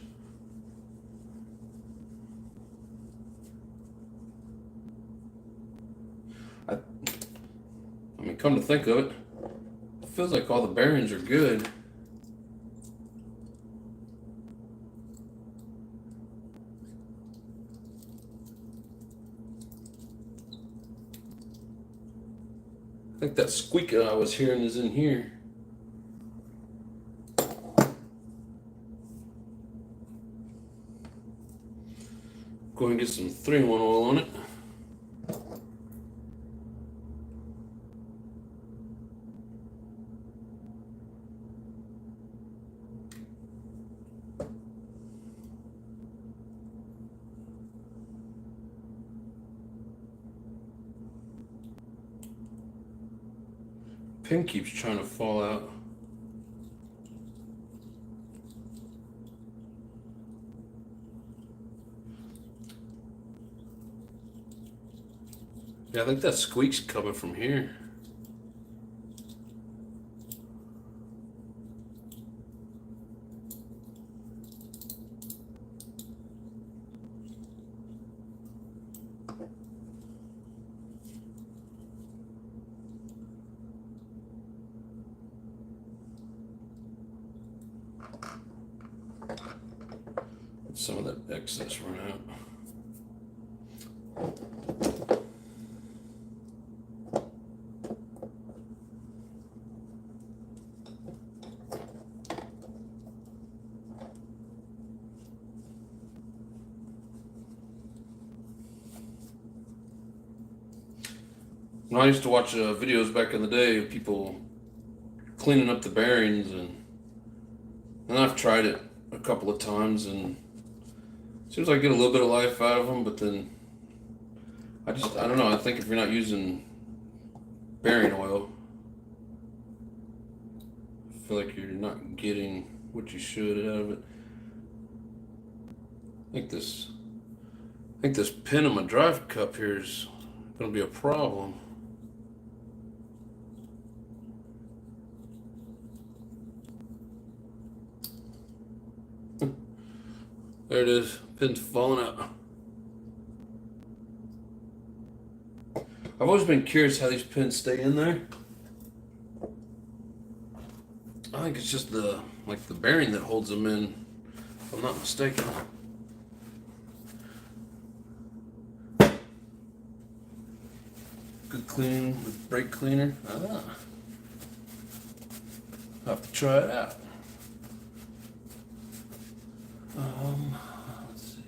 I mean, come to think of it, it feels like all the bearings are good. I think that squeak I was hearing is in here. Go ahead and get some 3-in-1 oil on it. Pin keeps trying to fall out. Yeah, I think that squeak's coming from here. Some of that excess run out. When I used to watch videos back in the day of people cleaning up the bearings, and I've tried it a couple of times, and it seems like I get a little bit of life out of them, but then I don't know, I think if you're not using bearing oil, I feel like you're not getting what you should out of it. I think this pin on my drive cup here is gonna be a problem. There it is, pin's falling out. I've always been curious how these pins stay in there. I think it's just the bearing that holds them in, if I'm not mistaken. Good cleaning with brake cleaner. I'll have to try it out. Let's see.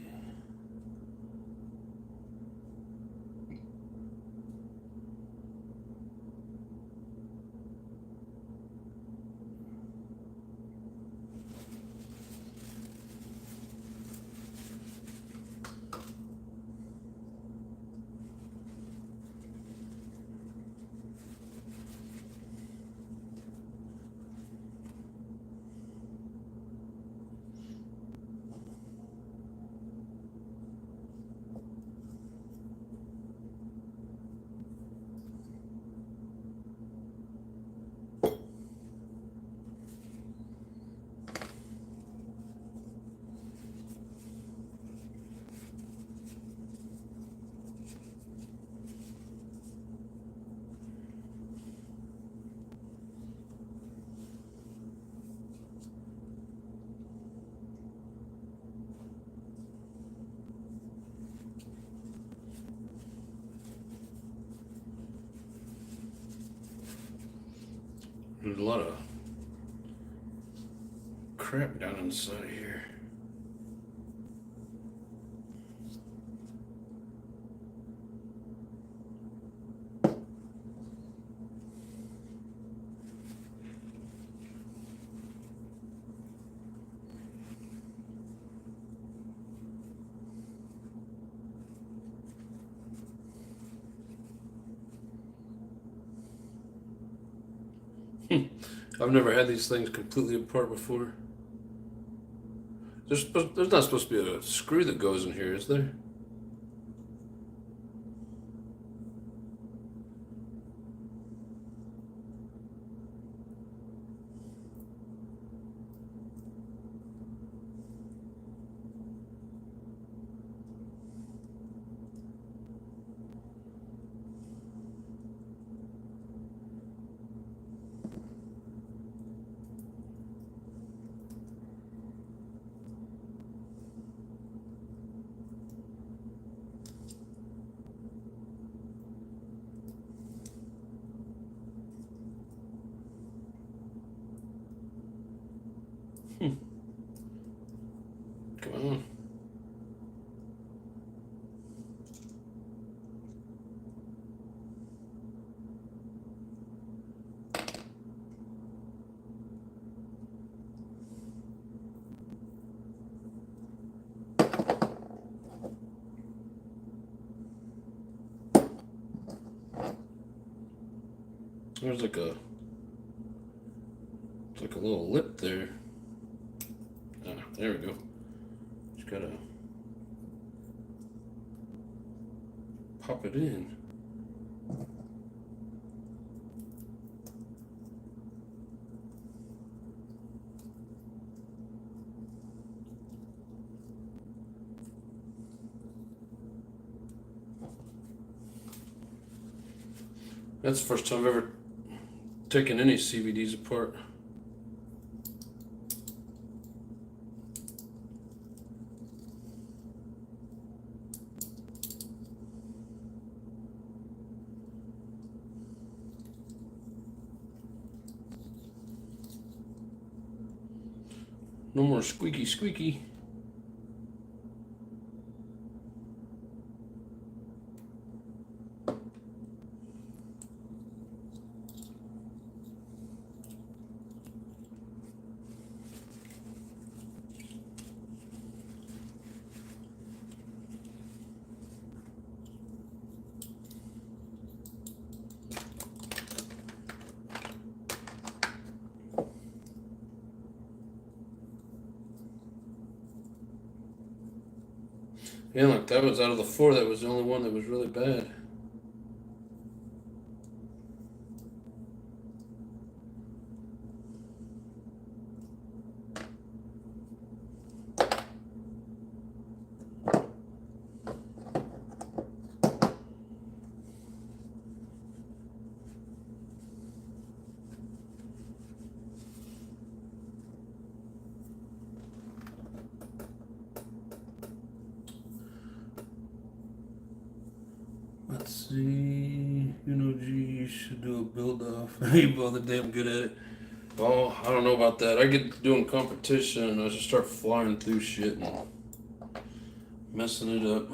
There's a lot of crap down inside of here. I've never had these things completely apart before. There's not supposed to be a screw that goes in here, is there? Come on. There's like a little lip there. Ah, there we go. Just gotta pop it in. That's the first time I've ever taken any CVDs apart. No more squeaky squeaky. Yeah, like that was out of the 4, that was the only one that was really bad. Let's see. G should do a build off. You both are damn good at it. Oh, I don't know about that. I get doing competition and I just start flying through shit and messing it up.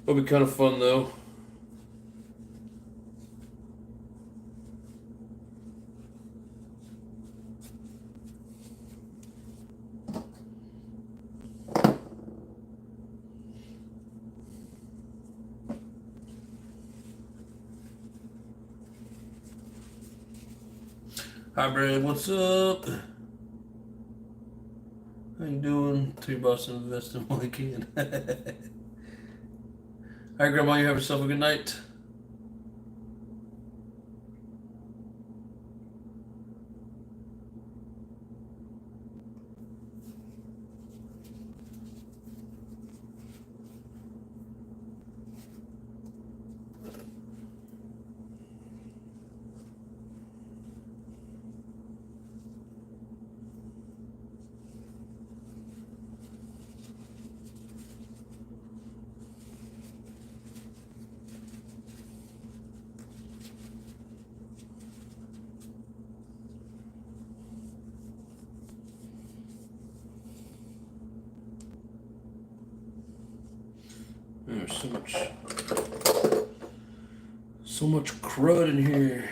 It'll be kind of fun though. Hi Brad, what's up? How you doing? Three bucks and investing while you can. All right, Grandma, you have yourself a good night. so much crud in here.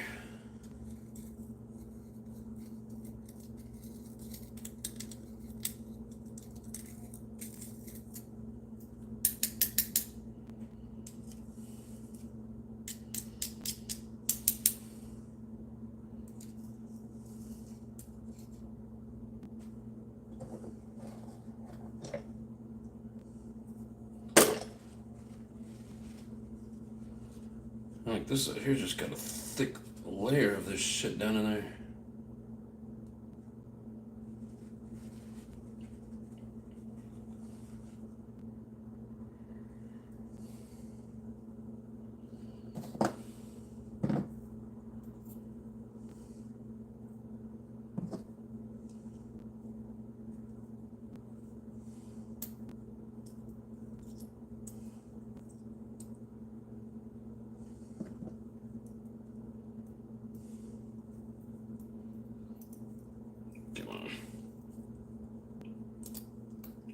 Like this here just got a thick layer of this shit down in there.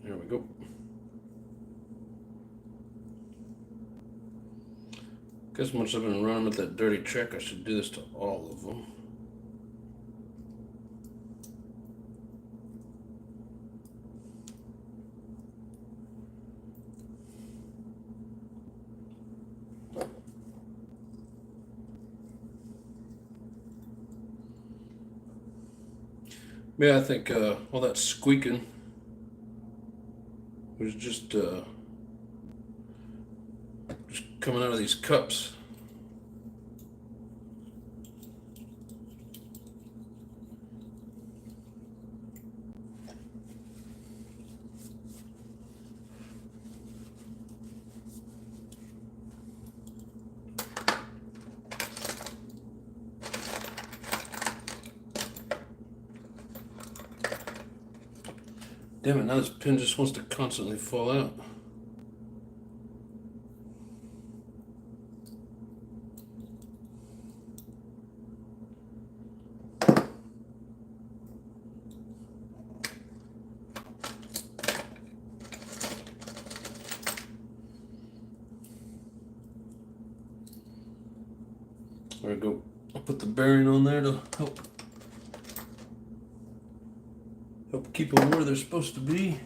There we go. Guess once I've been running with that dirty check, I should do this to all of them. Yeah, I think all that squeaking was just coming out of these cups. Damn it, now this pin just wants to constantly fall out. There we go. I'll put the bearing on there to help keep them where they're supposed to be.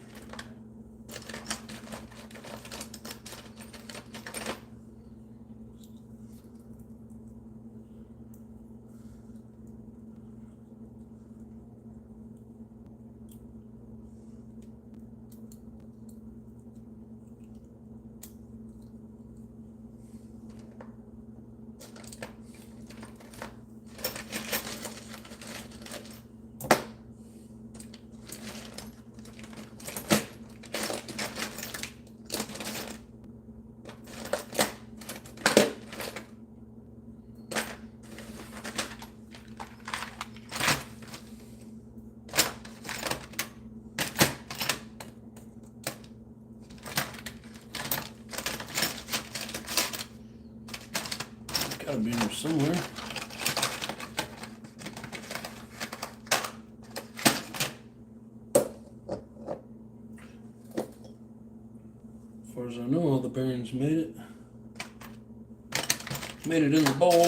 Gotta be in there somewhere. As far as I know, all the bearings made it. Made it in the bowl.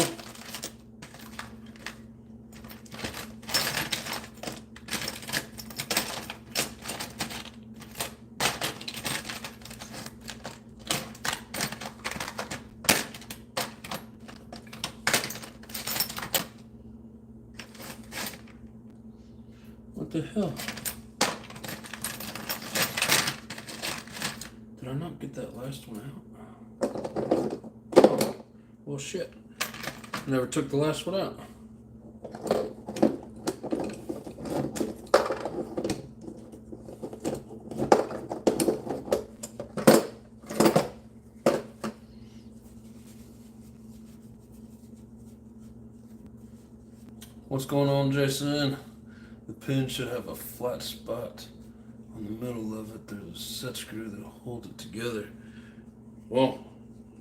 What the hell? Did I not get that last one out? Oh, well shit. Never took the last one out. What's going on, Jason? The pin should have a flat spot on the middle of it. There's a set screw that'll hold it together. Well,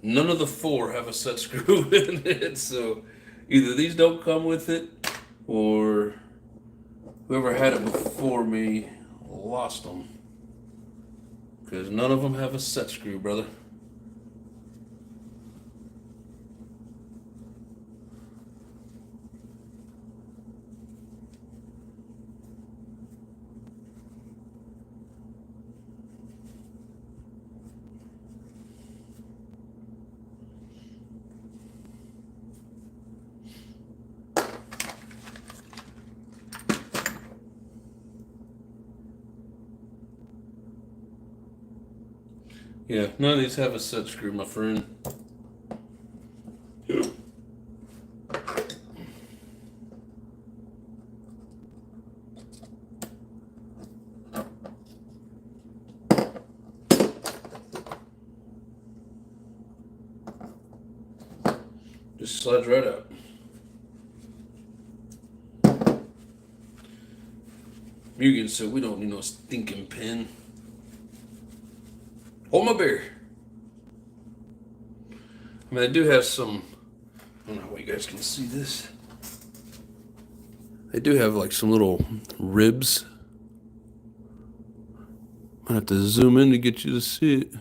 none of the four have a set screw in it, so either these don't come with it, or whoever had it before me lost them. Because none of them have a set screw, brother. Yeah, none of these have a set screw, my friend. Just slides right out. Mugen said we don't need no stinking pin. Hold my beer. I mean, they do have some. I don't know how you guys can see this. They do have like some little ribs. I have to zoom in to get you to see it.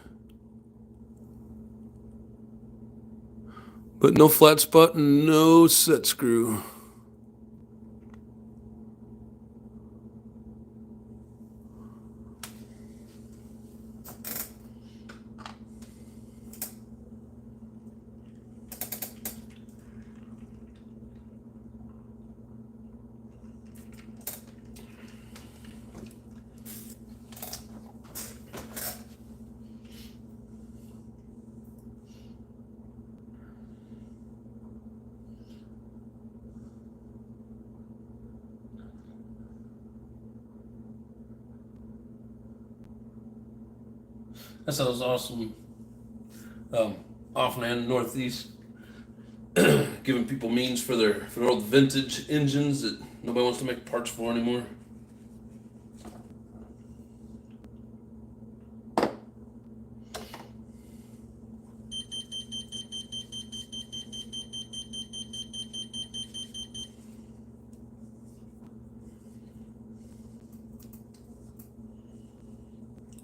But no flat spot and no set screw. That sounds awesome. Off and Northeast, giving people means for their old vintage engines that nobody wants to make parts for anymore.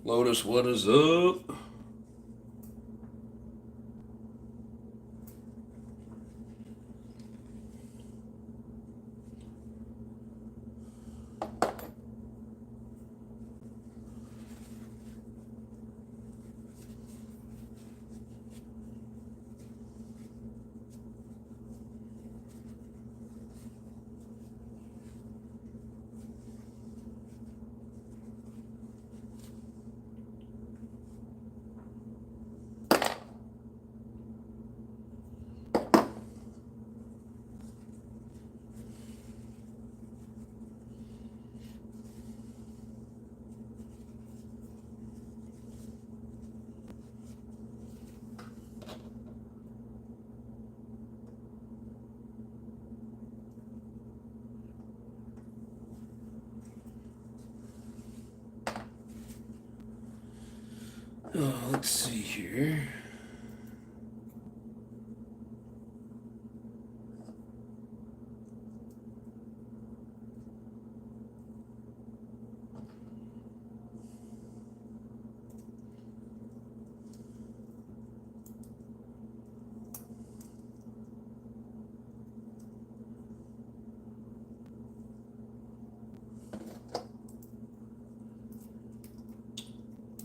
Lotus, what is up? Oh, let's see here.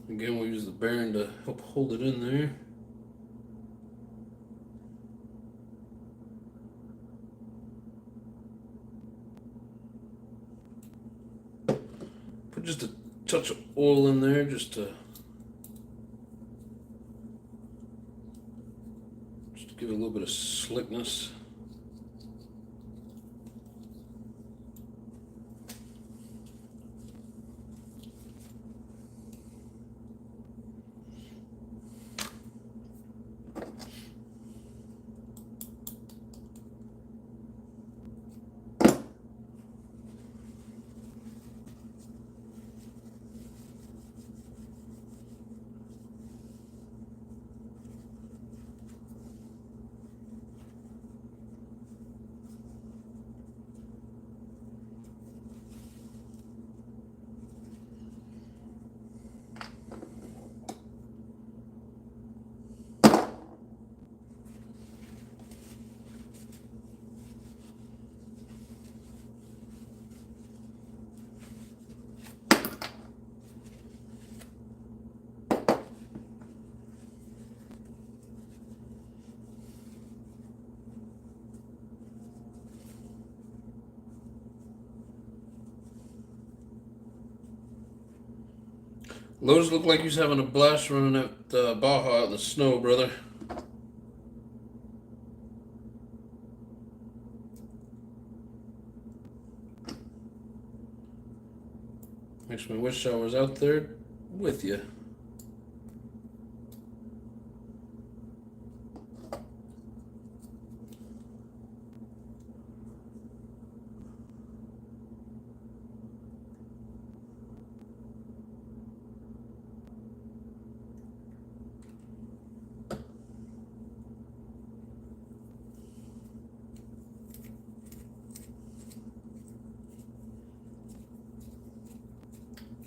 Again, we'll use the bearing to help hold it in there. Put just a touch of oil in there just to give it a little bit of slickness. Lowe's looked like he's having a blast running at Baja out in the snow, brother. Makes me wish I was out there with you.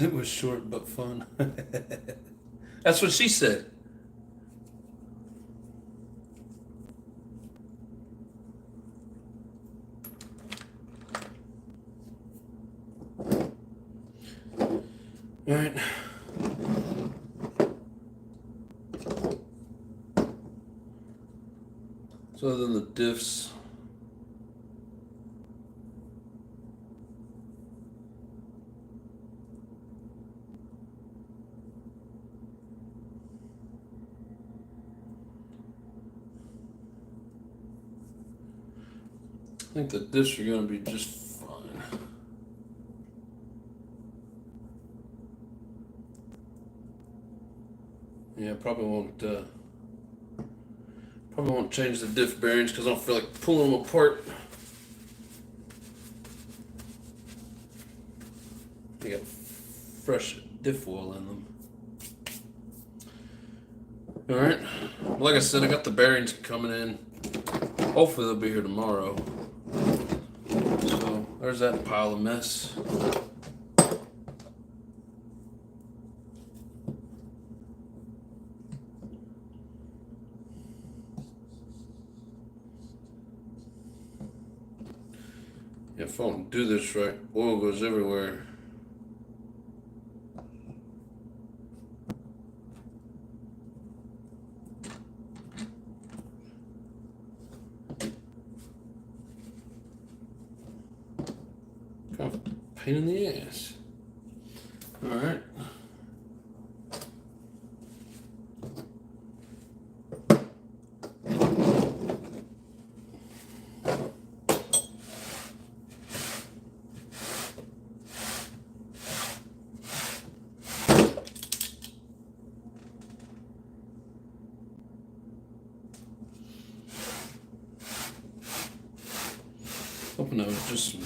It was short but fun. That's what she said. All right. So other than the diffs, I think the diffs are going to be just fine. Yeah, probably won't change the diff bearings because I don't feel like pulling them apart. They got fresh diff oil in them. All right, like I said, I got the bearings coming in. Hopefully they'll be here tomorrow. So there's that pile of mess. Yeah, if I don't do this right, oil goes everywhere. Kind of a pain in the ass. All right. Hoping that was just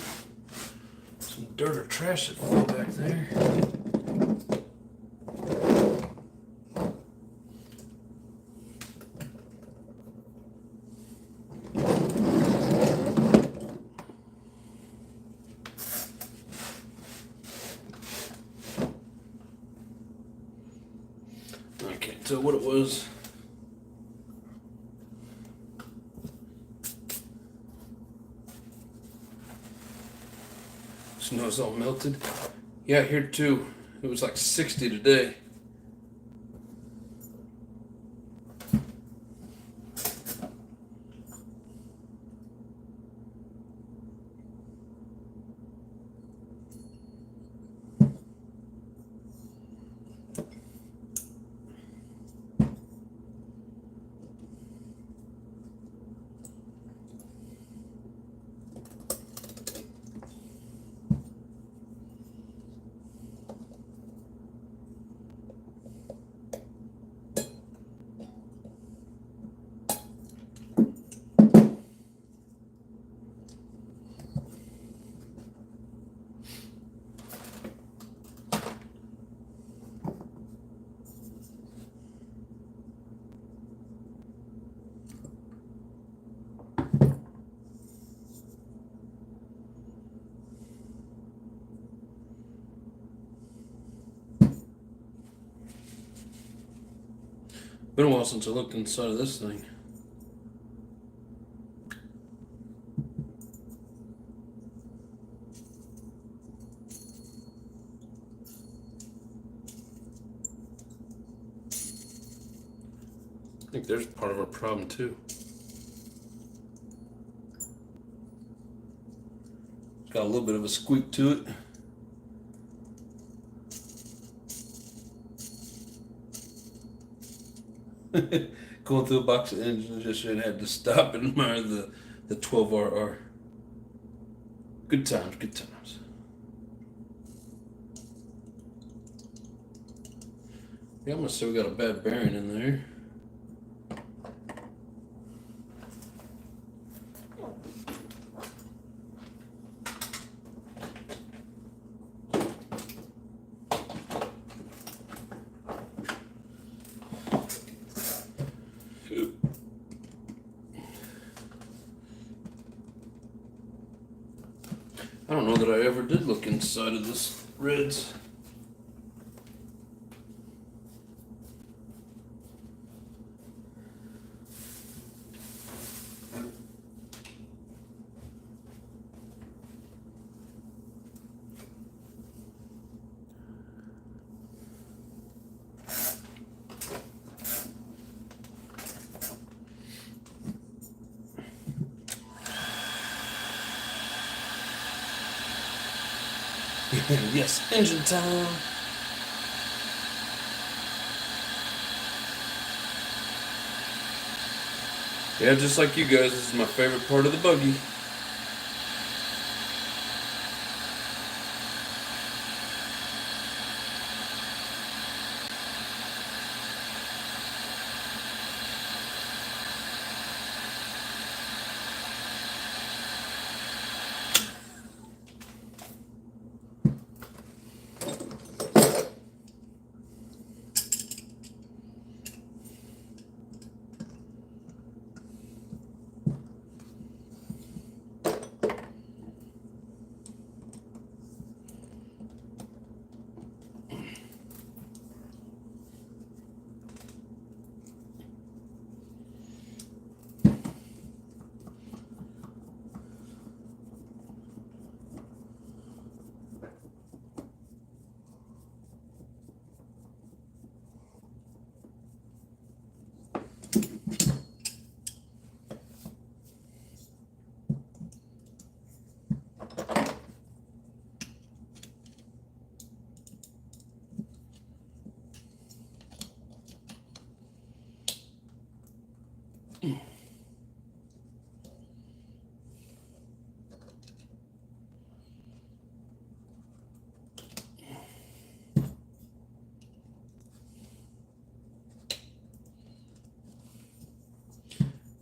some dirt or trash that fell back there. I can't tell what it was. Snow's all melted. Yeah, here too. It was like 60 today. Been a while since I looked inside of this thing. I think there's part of our problem too. It's got a little bit of a squeak to it. Going through a box of engines yesterday and had to stop and admire the 12RR. Good times, good times. Yeah, I'm gonna say we got a bad bearing in there. I don't know that I ever did look inside of this Reds. Yes, engine time. Yeah, just like you guys, this is my favorite part of the buggy.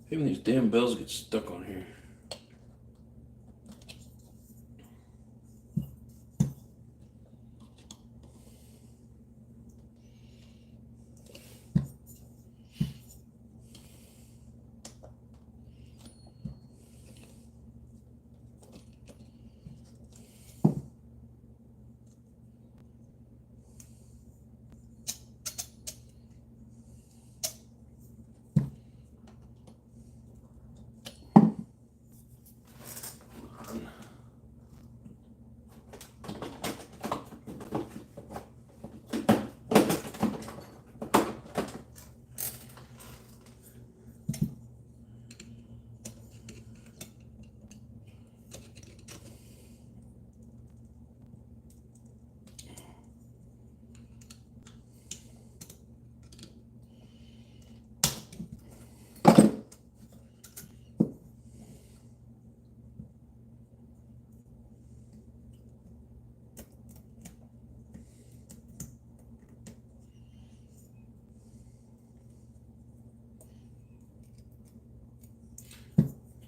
Even these damn bells get stuck on here.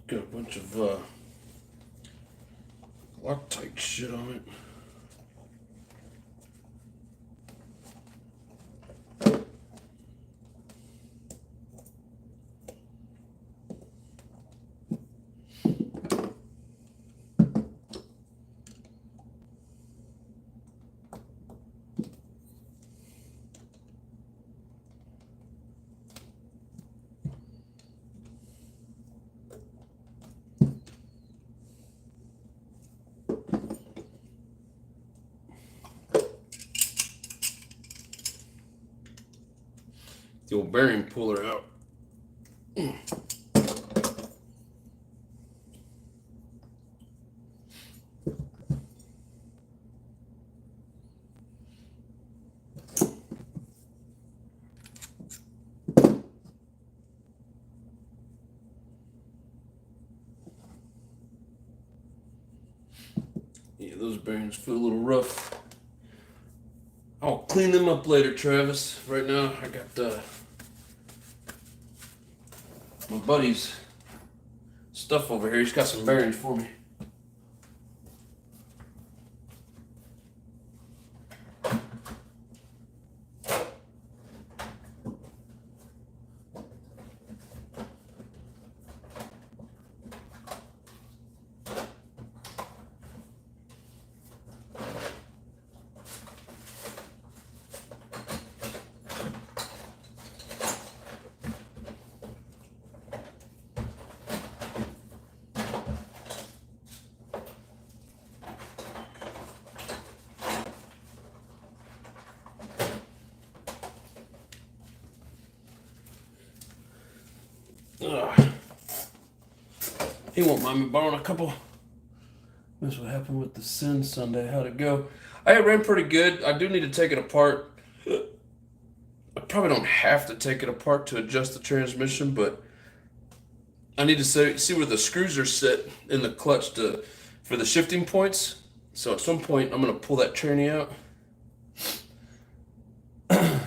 Got a bunch of Loctite shit on it. The old bearing puller out. those bearings feel a little rough. I'll clean them up later, Travis. Right now, I got my buddy's stuff over here. He's got some bearings for me. He won't mind me borrowing a couple. That's what happened with the Sin Sunday. How'd it go? It ran pretty good. I do need to take it apart. I probably don't have to take it apart to adjust the transmission, but I need to see where the screws are set in the clutch for the shifting points. So at some point, I'm going to pull that tranny out. But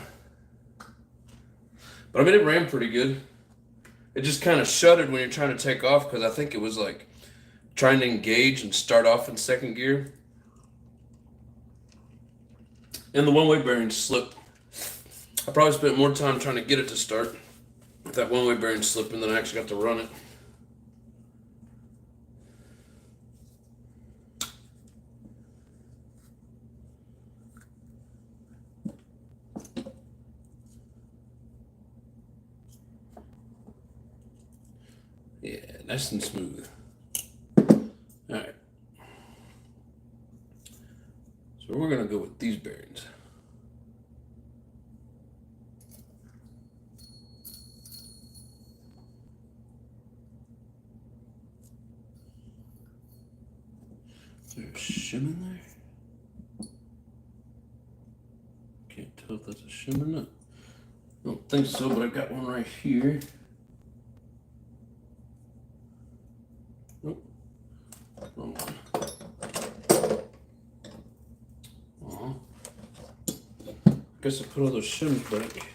I mean, it ran pretty good. It just kind of shuddered when you're trying to take off because I think it was like trying to engage and start off in second gear. And the one-way bearing slipped. I probably spent more time trying to get it to start with that one-way bearing slipping than I actually got to run it. Yeah, nice and smooth. Alright. So we're going to go with these bearings. Is there a shim in there? Can't tell if that's a shim or not. I don't think so, but I've got one right here. Nope. Wrong one. Guess I put all those shims back.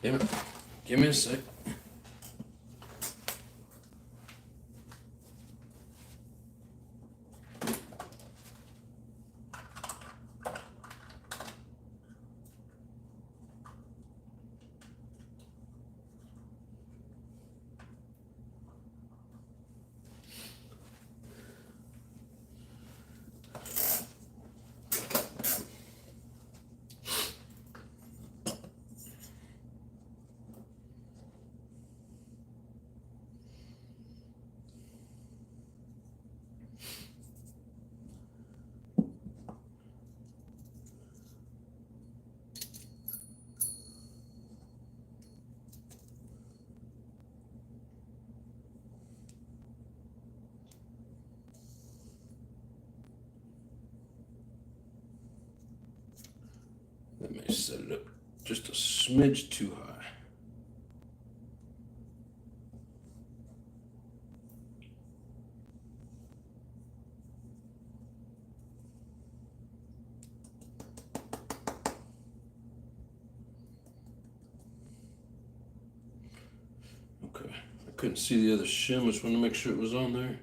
Damn it. Give me a sec. That may set it up just a smidge too high. Okay, I couldn't see the other shim. I just wanted to make sure it was on there.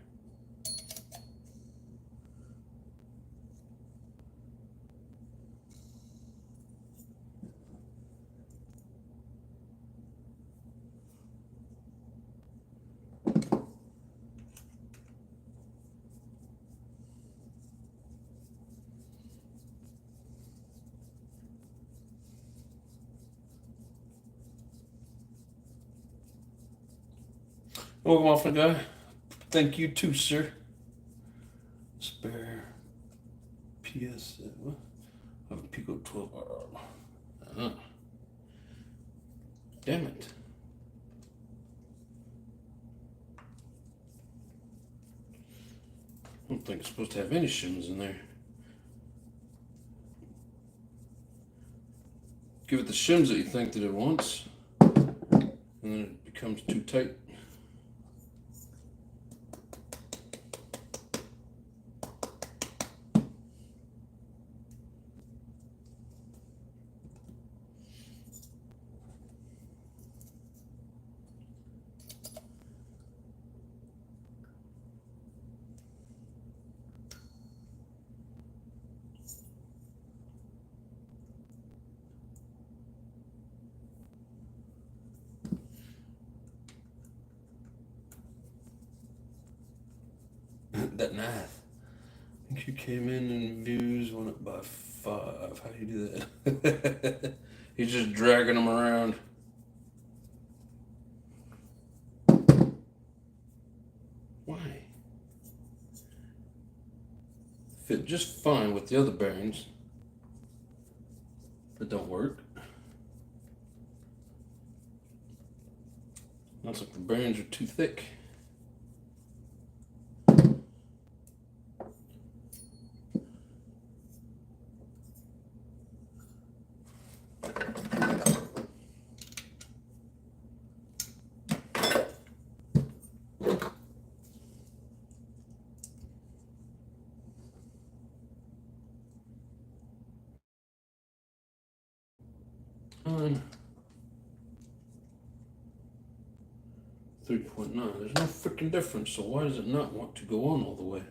Welcome, Waffle Guy. Thank you too, sir. Spare PS. What? I have a Pico 12. Damn it. I don't think it's supposed to have any shims in there. Give it the shims that you think that it wants, and then it becomes too tight. that math. I think you came in and views went up by 5. How do you do that? He's just dragging them around. Why? Fit just fine with the other bearings that don't work. Looks like the bearings are too thick. On 3.9. There's no freaking difference, so why does it not want to go on all the way?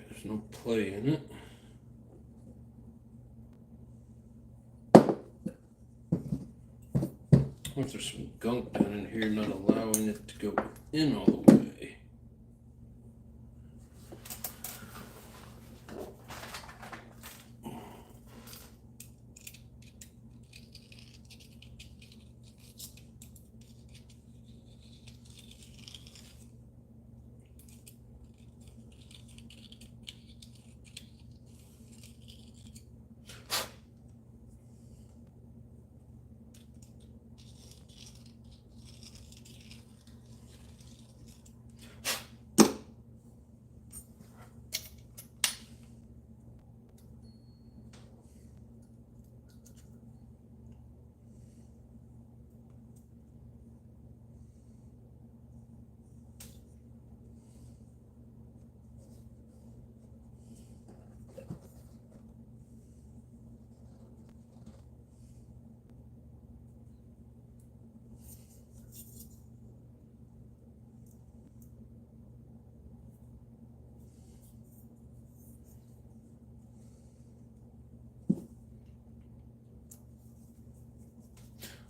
There's no play in it. What if there's some gunk down in here not allowing it to go in all the way?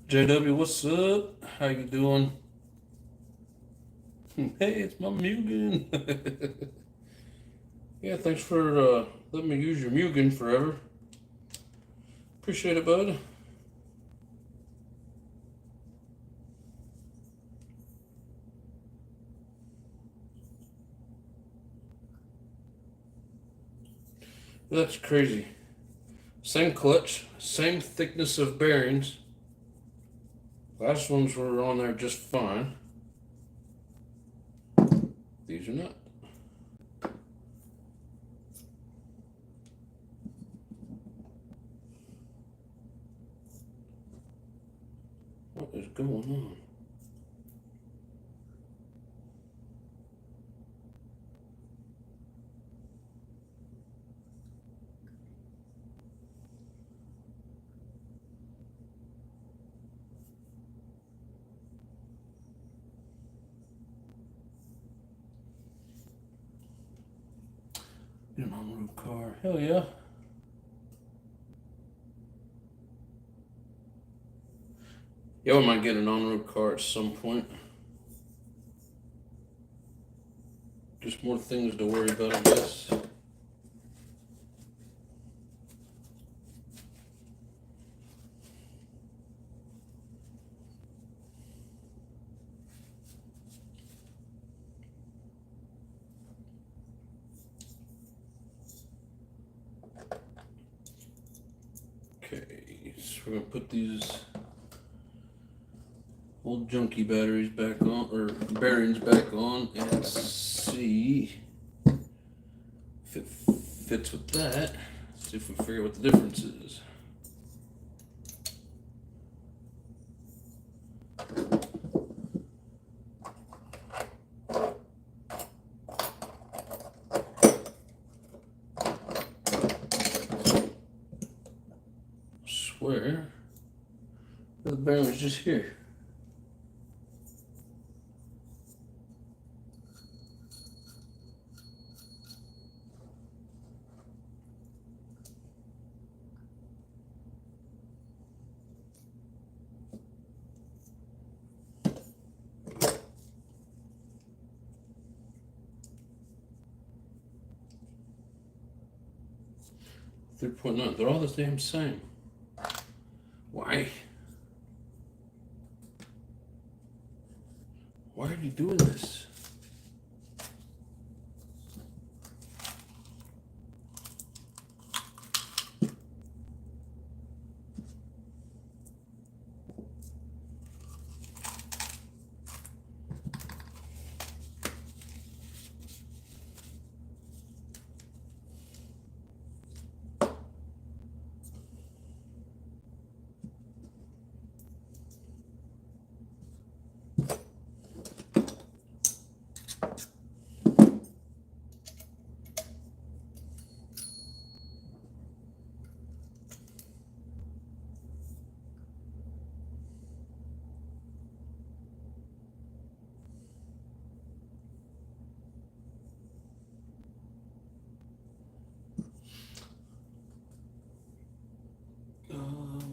JW, what's up? How you doing? Hey, it's my Mugen. Yeah, thanks for letting me use your Mugen forever. Appreciate it, bud. That's crazy. Same clutch, same thickness of bearings. Last ones were on there just fine. These are not. What is going on? Get an on-road car. Hell yeah. Yeah, we might get an on-road car at some point. Just more things to worry about, I guess. Okay, so we're gonna put these old junky batteries back on, or bearings back on, and see if it fits with that. See if we figure out what the difference is. swear the bearing was just here. .9. They're all the damn same. Why? Why are you doing this?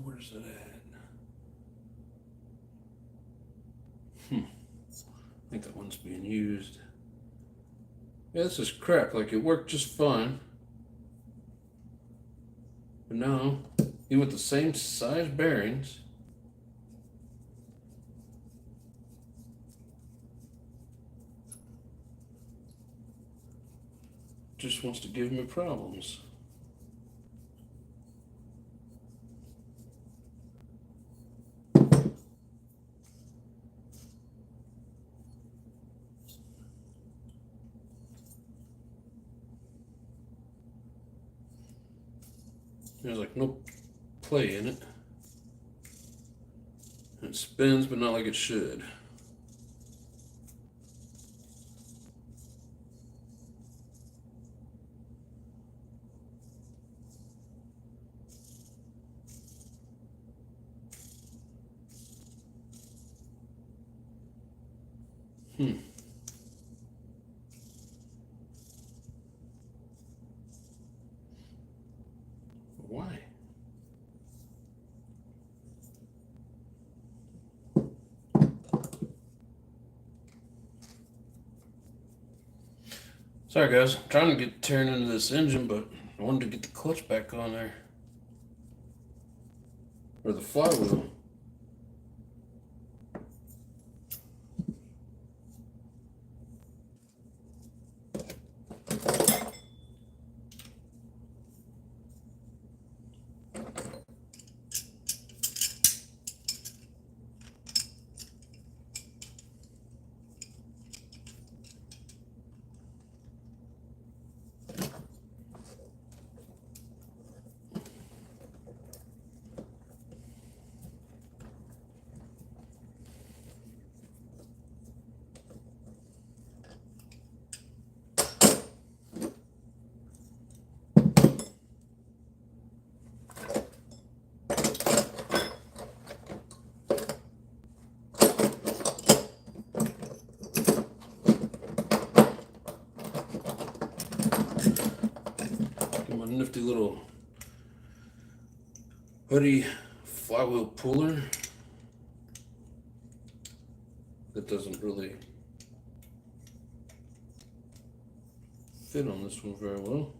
Where's it at? I think that one's being used. Yeah, this is crap. Like, it worked just fine. But now, even with the same size bearings, just wants to give me problems. There's like no play in it. It spins, but not like it should. Why? Sorry guys, I'm trying to get tearing into this engine, but I wanted to get the clutch back on there. Or the flywheel. Nifty little hoodie flywheel puller that doesn't really fit on this one very well.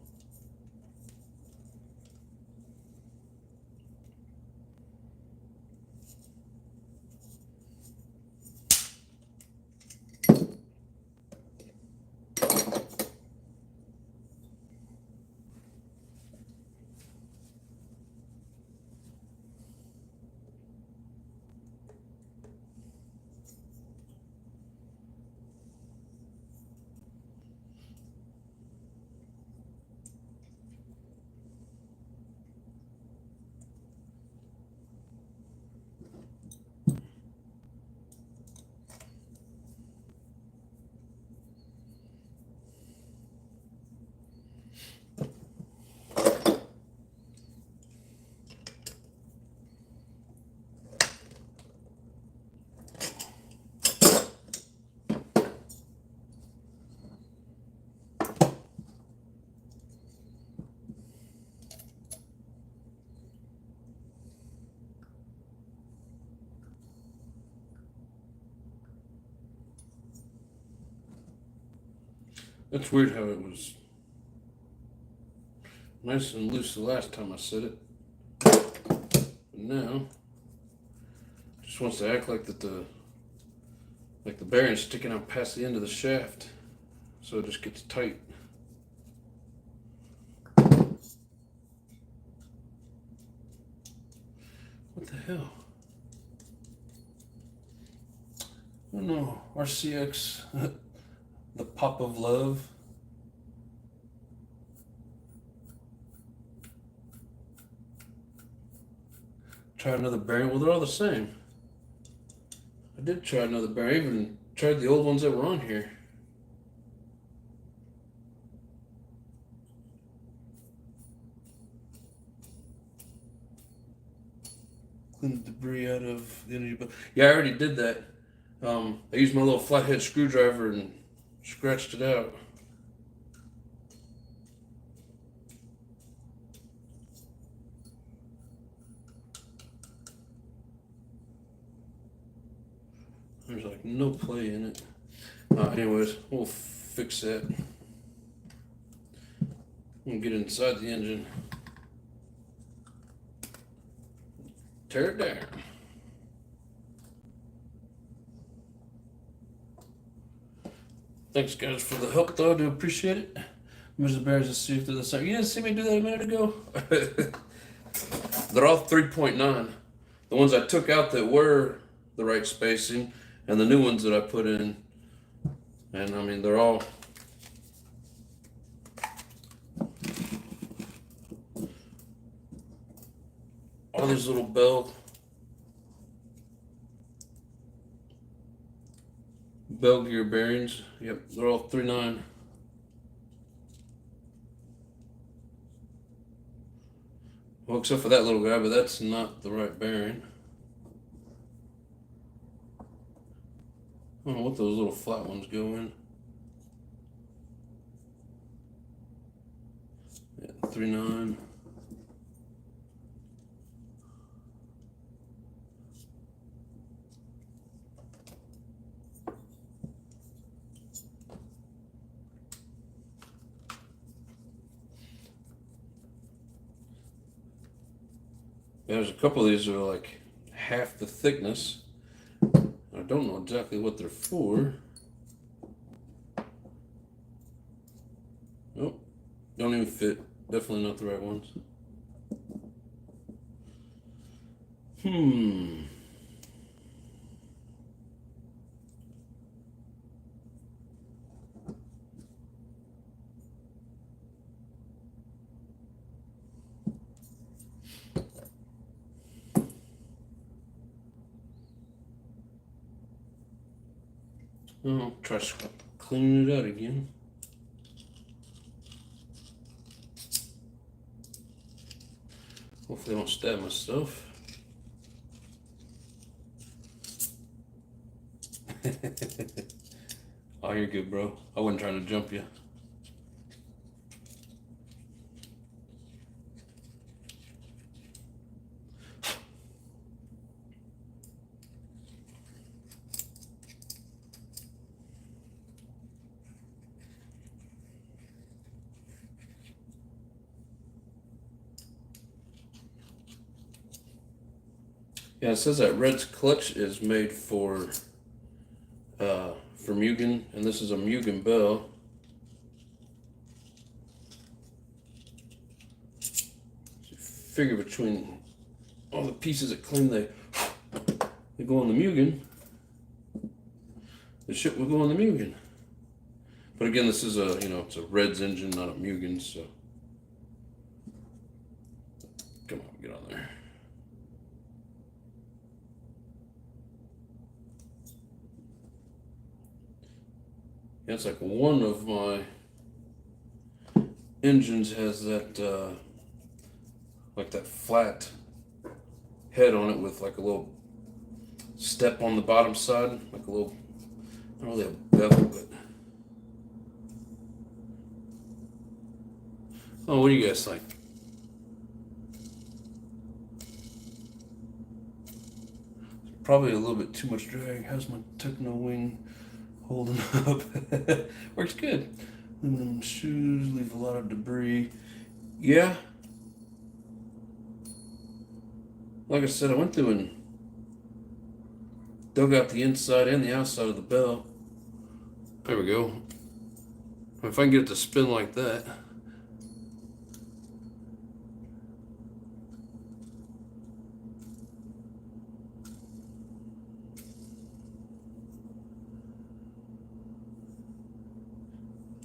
That's weird how it was nice and loose the last time I set it. But now, it just wants to act like that the bearing's sticking out past the end of the shaft. So it just gets tight. What the hell? Oh no, RCX, the pop of love. Try another bearing. Well, they're all the same. I did try another bearing. I even tried the old ones that were on here. Clean the debris out of the energy belt. Yeah, I already did that. I used my little flathead screwdriver and scratched it out. There's like no play in it. Anyways, we'll fix that. We'll get inside the engine. Tear it down. Thanks guys for the help though, I do appreciate it. Measure the bearings and see if they're the same. You didn't see me do that a minute ago? They're all 3.9. The ones I took out that were the right spacing, and the new ones that I put in. And I mean, they're all these little bell gear bearings. Yep, they're all 3.9. Well, except for that little guy, but that's not the right bearing. I don't know what those little flat ones go in. Yeah, 3.9. Yeah, there's a couple of these that are like half the thickness. I don't know exactly what they're for. Nope, don't even fit. Definitely not the right ones. I'll try cleaning it out again. Hopefully I don't stab myself. Oh, you're good, bro. I wasn't trying to jump you. Yeah, it says that Red's clutch is made for Mugen, and this is a Mugen bell. So figure between all the pieces that claim they go on the Mugen, the shit will go on the Mugen. But again, this is a, it's a Red's engine, not a Mugen, so come on, get on there. Yeah, it's like one of my engines has that like that flat head on it with like a little step on the bottom side, like a little, not really a bevel, but oh, what do you guys think? Probably a little bit too much drag. How's my techno wing holding up? Works good. Aluminum shoes leave a lot of debris. Yeah. Like I said, I went through and dug out the inside and the outside of the bell. There we go. If I can get it to spin like that.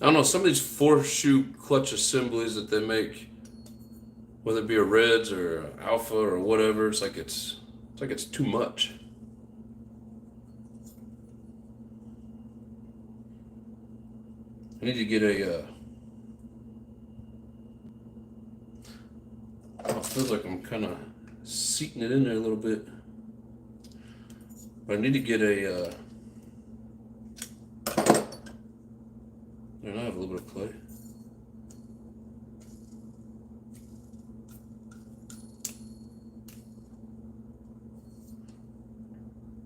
I don't know, some of these 4-shoe clutch assemblies that they make, whether it be a Reds or a Alpha or whatever, it's like it's too much. I need to get a oh, it feels like I'm kind of seating it in there a little bit. But I need to get a I have a little bit of clay.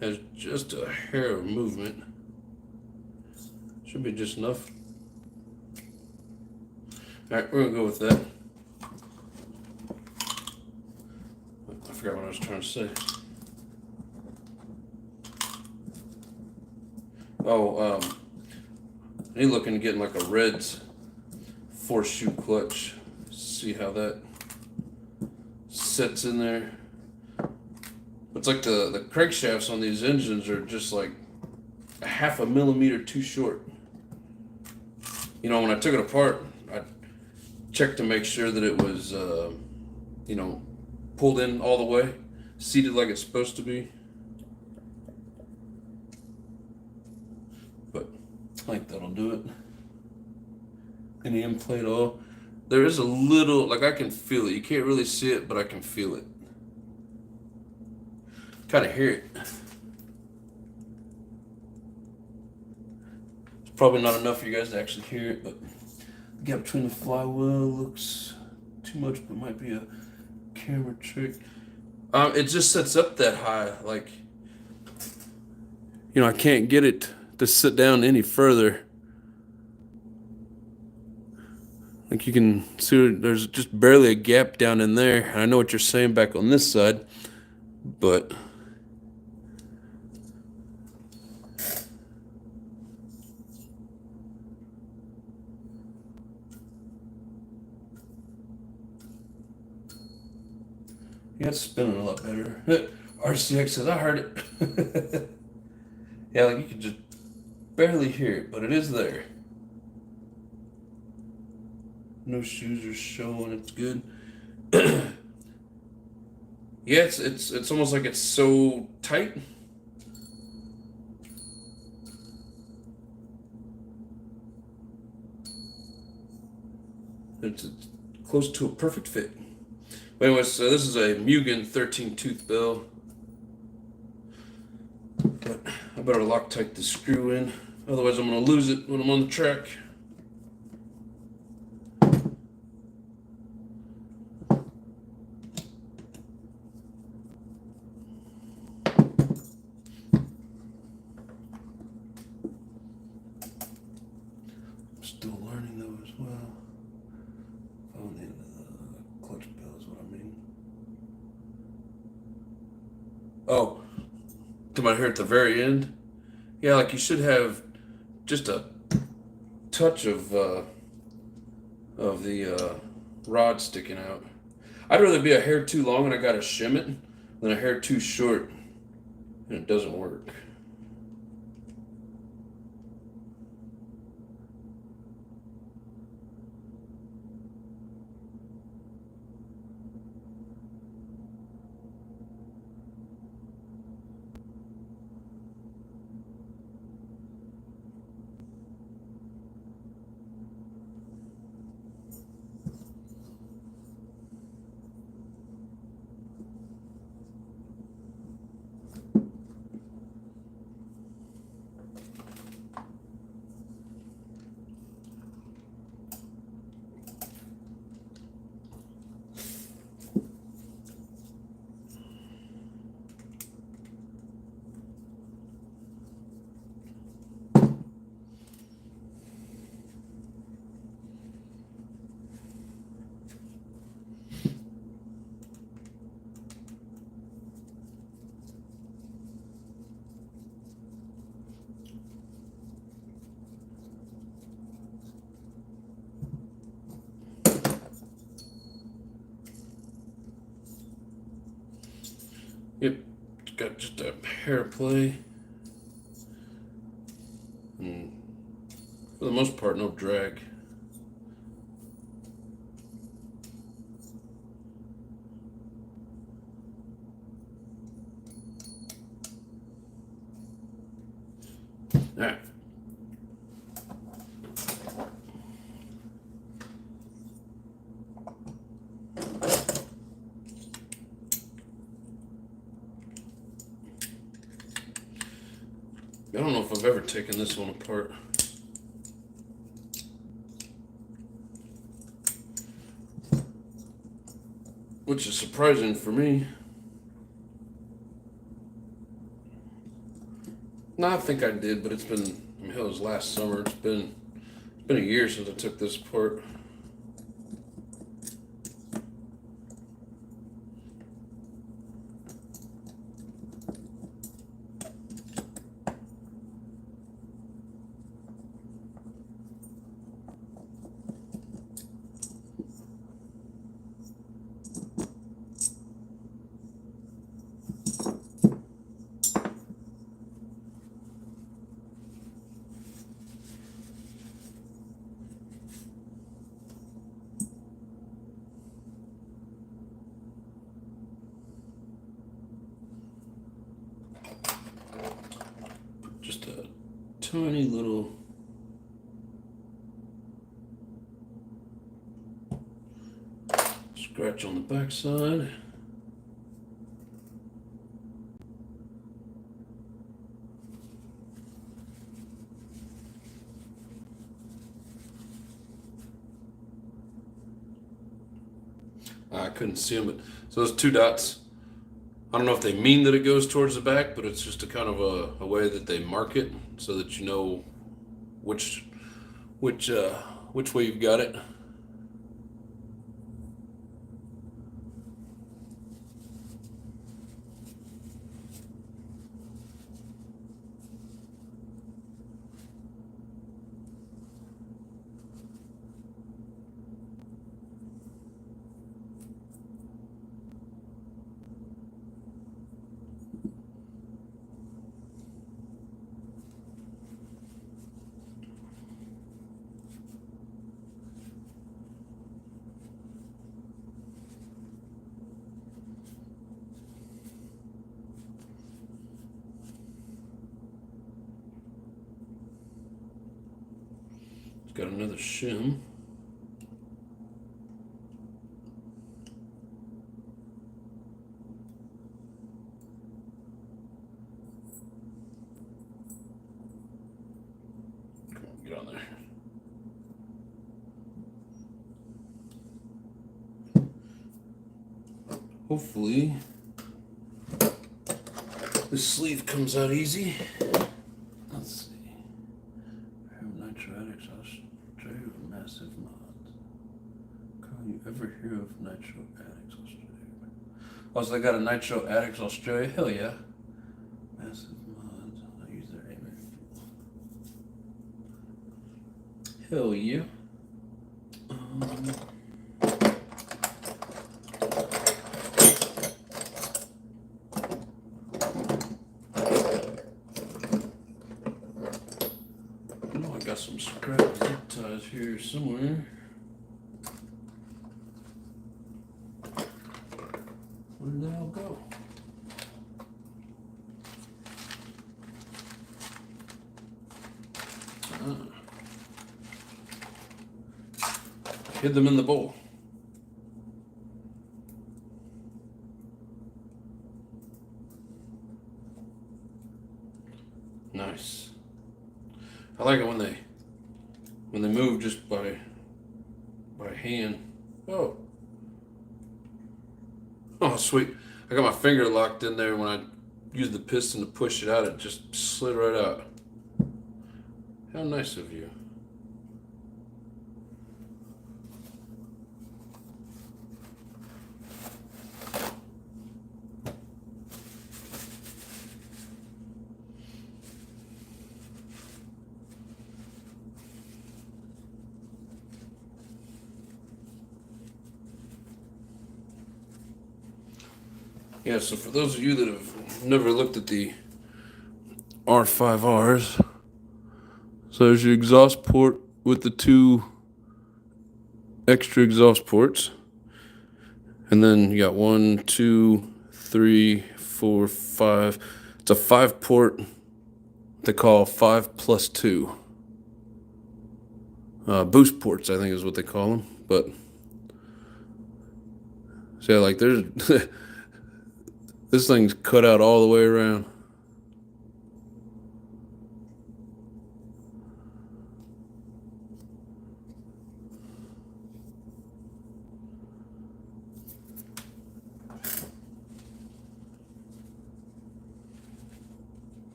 Has just a hair of movement. Should be just enough. Alright, we're gonna go with that. I forgot what I was trying to say. Oh, I need looking to get like a Reds 4-shoe clutch. See how that sets in there. It's like the crankshafts on these engines are just like a 0.5 millimeter too short. You know, when I took it apart, I checked to make sure that it was, you know, pulled in all the way, seated like it's supposed to be. But I think that'll do it. Any end plate at all. There is a little, like I can feel it. You can't really see it, but I can feel it. Kind of hear it. It's probably not enough for you guys to actually hear it, but the gap between the flywheel looks too much, but might be a camera trick. It just sets up that high, like, you know, I can't get it to sit down any further. Like you can see, there's just barely a gap down in there. And I know what you're saying back on this side, but yeah, it's spinning a lot better. RCX says, I heard it. Yeah, like you can just barely hear it, but it is there. No shoes are showing, it's good. Yeah, it's almost like it's so tight. It's close to a perfect fit. But anyways, so this is a Mugen 13 tooth bell. But I better Loctite the screw in, otherwise I'm going to lose it when I'm on the track. I'm still learning though as well. On the end of the clutch bell is what I mean. Oh. Come out here at the very end. Yeah, like you should have just a touch of the rod sticking out. I'd rather be a hair too long and I gotta shim it than a hair too short and it doesn't work. Yep, it's got just a hair play. And for the most part, no drag. All right. I don't know if I've ever taken this one apart. Which is surprising for me. No, I think I did, but it's been, I mean, hell, it was last summer. It's been a year since I took this apart. Just a tiny little scratch on the back side. I couldn't see them, but so those two dots, I don't know if they mean that it goes towards the back, but it's just a kind of a way that they mark it so that you know which way you've got it. It's got another shim. Come on, get on there. Hopefully the sleeve comes out easy. Let's see. NITRO ADDICTION Australia with massive mods. Can you ever hear of NITRO ADDICTION Australia? Oh, so they got a NITRO ADDICTION Australia? Hell yeah. Massive mods. I use their aim. Hell yeah. Got some scrap zip ties here somewhere. Where did they all go? Hid them in the bowl. Nice. I like it when they move just by hand. Oh, sweet! I got my finger locked in there. When I used the piston to push it out, it just slid right out. How nice of you. Yeah, so for those of you that have never looked at the R5Rs, so there's your exhaust port with the 2 extra exhaust ports. And then you got 1, 2, 3, 4, 5. It's a 5-port they call 5+2. Boost ports, I think is what they call them. But, so yeah, like there's, this thing's cut out all the way around.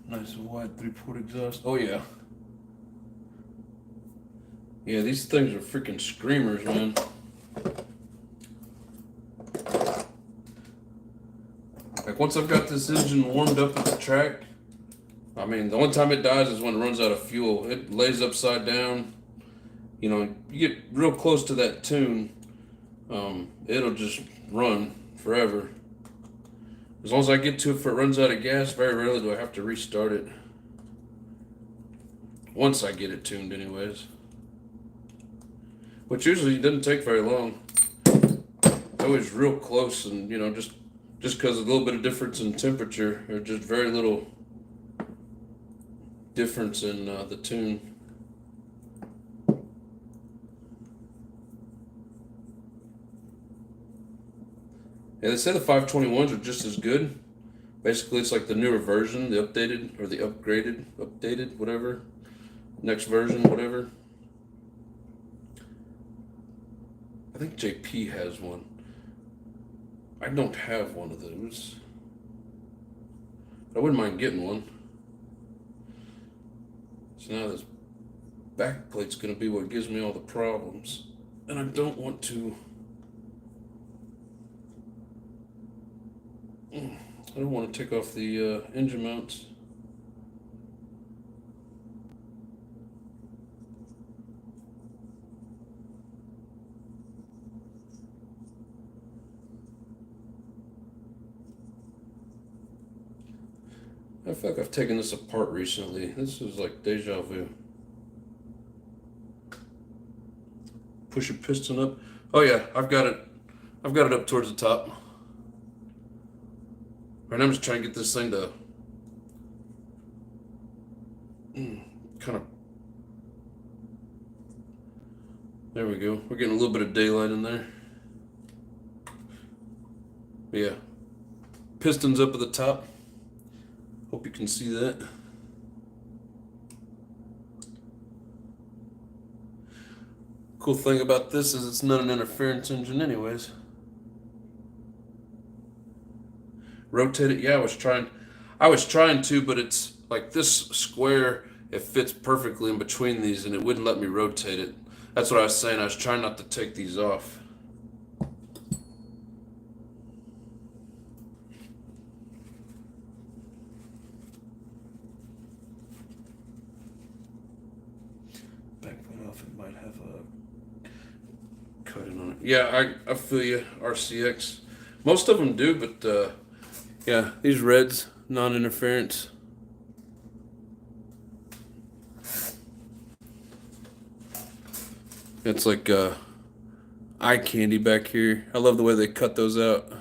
Nice and wide 3-port exhaust. Oh yeah. Yeah, these things are freaking screamers, man. Like once I've got this engine warmed up at the track, I mean, the only time it dies is when it runs out of fuel. It lays upside down. You know, you get real close to that tune, it'll just run forever. As long as I get to it, if it runs out of gas, very rarely do I have to restart it. Once I get it tuned anyways. Which usually doesn't take very long. It's always real close, and you know, just because a little bit of difference in temperature, or just very little difference in the tune. Yeah, they say the 521s are just as good. Basically, it's like the newer version, the updated, or the updated, whatever. Next version, whatever. I think JP has one. I don't have one of those. I wouldn't mind getting one. So now this back plate's going to be what gives me all the problems. And I don't want to... I don't want to take off the engine mounts. I feel like I've taken this apart recently. This is like deja vu. Push your piston up. Oh yeah, I've got it up towards the top. Right now I'm just trying to get this thing to kind of... There we go. We're getting a little bit of daylight in there. But yeah. Pistons up at the top. Hope you can see that. Cool thing about this is it's not an interference engine anyways. Rotate it. Yeah, I was trying to, but it's like this square, it fits perfectly in between these and it wouldn't let me rotate it. That's what I was saying. I was trying not to take these off. Back one off, it might have a cutting on it. Yeah, I feel you, RCX. Most of them do, but yeah, these reds, non-interference. It's like eye candy back here. I love the way they cut those out.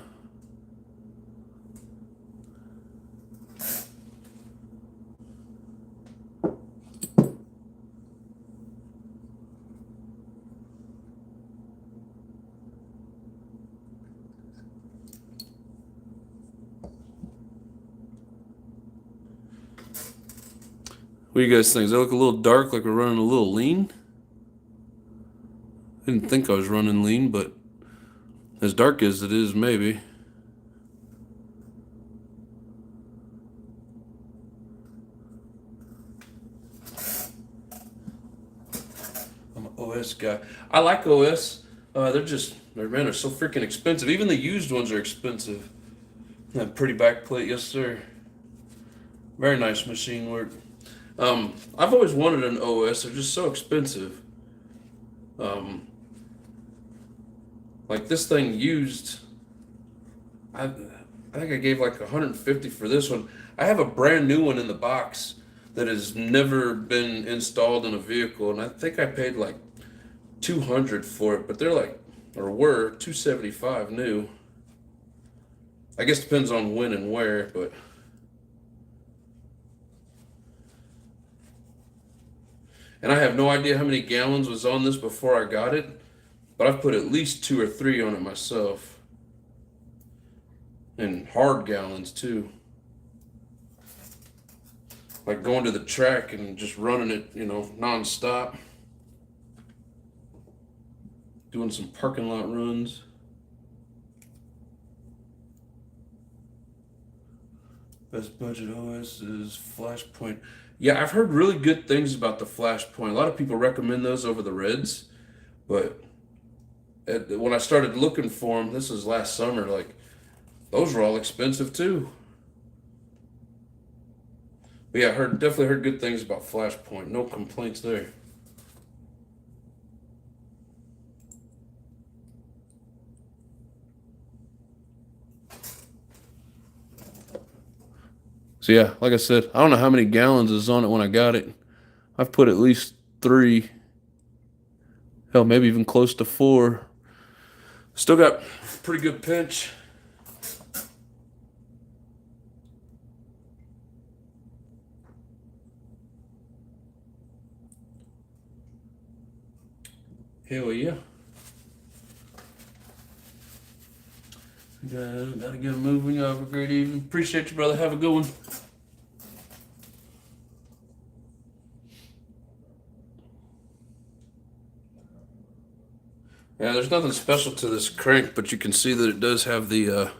What do you guys think? Does that look a little dark, like we're running a little lean? I didn't think I was running lean, but as dark as it is, maybe. I'm an OS guy. I like OS. They're so freaking expensive. Even the used ones are expensive. That pretty back plate, yes sir. Very nice machine work. I've always wanted an OS. They're just so expensive. Um, like this thing used, I think I gave like 150 for this one. I have a brand new one in the box that has never been installed in a vehicle, and I think I paid like 200 for it. But they're like, or were 275 new. I guess depends on when and where, but. And I have no idea how many gallons was on this before I got it, but I've put at least 2 or 3 on it myself. And hard gallons too. Like going to the track and just running it, non-stop. Doing some parking lot runs. Best budget OS is Flashpoint. Yeah, I've heard really good things about the Flashpoint. A lot of people recommend those over the Reds, but when I started looking for them, this was last summer, like those were all expensive too. But yeah, definitely heard good things about Flashpoint. No complaints there. So yeah, like I said, I don't know how many gallons is on it when I got it. I've put at least 3, hell, maybe even close to 4. Still got pretty good pinch. Hell yeah. Gotta get moving. You have a great evening. Appreciate you, brother. Have a good one. Yeah, there's nothing special to this crank, but you can see that it does have the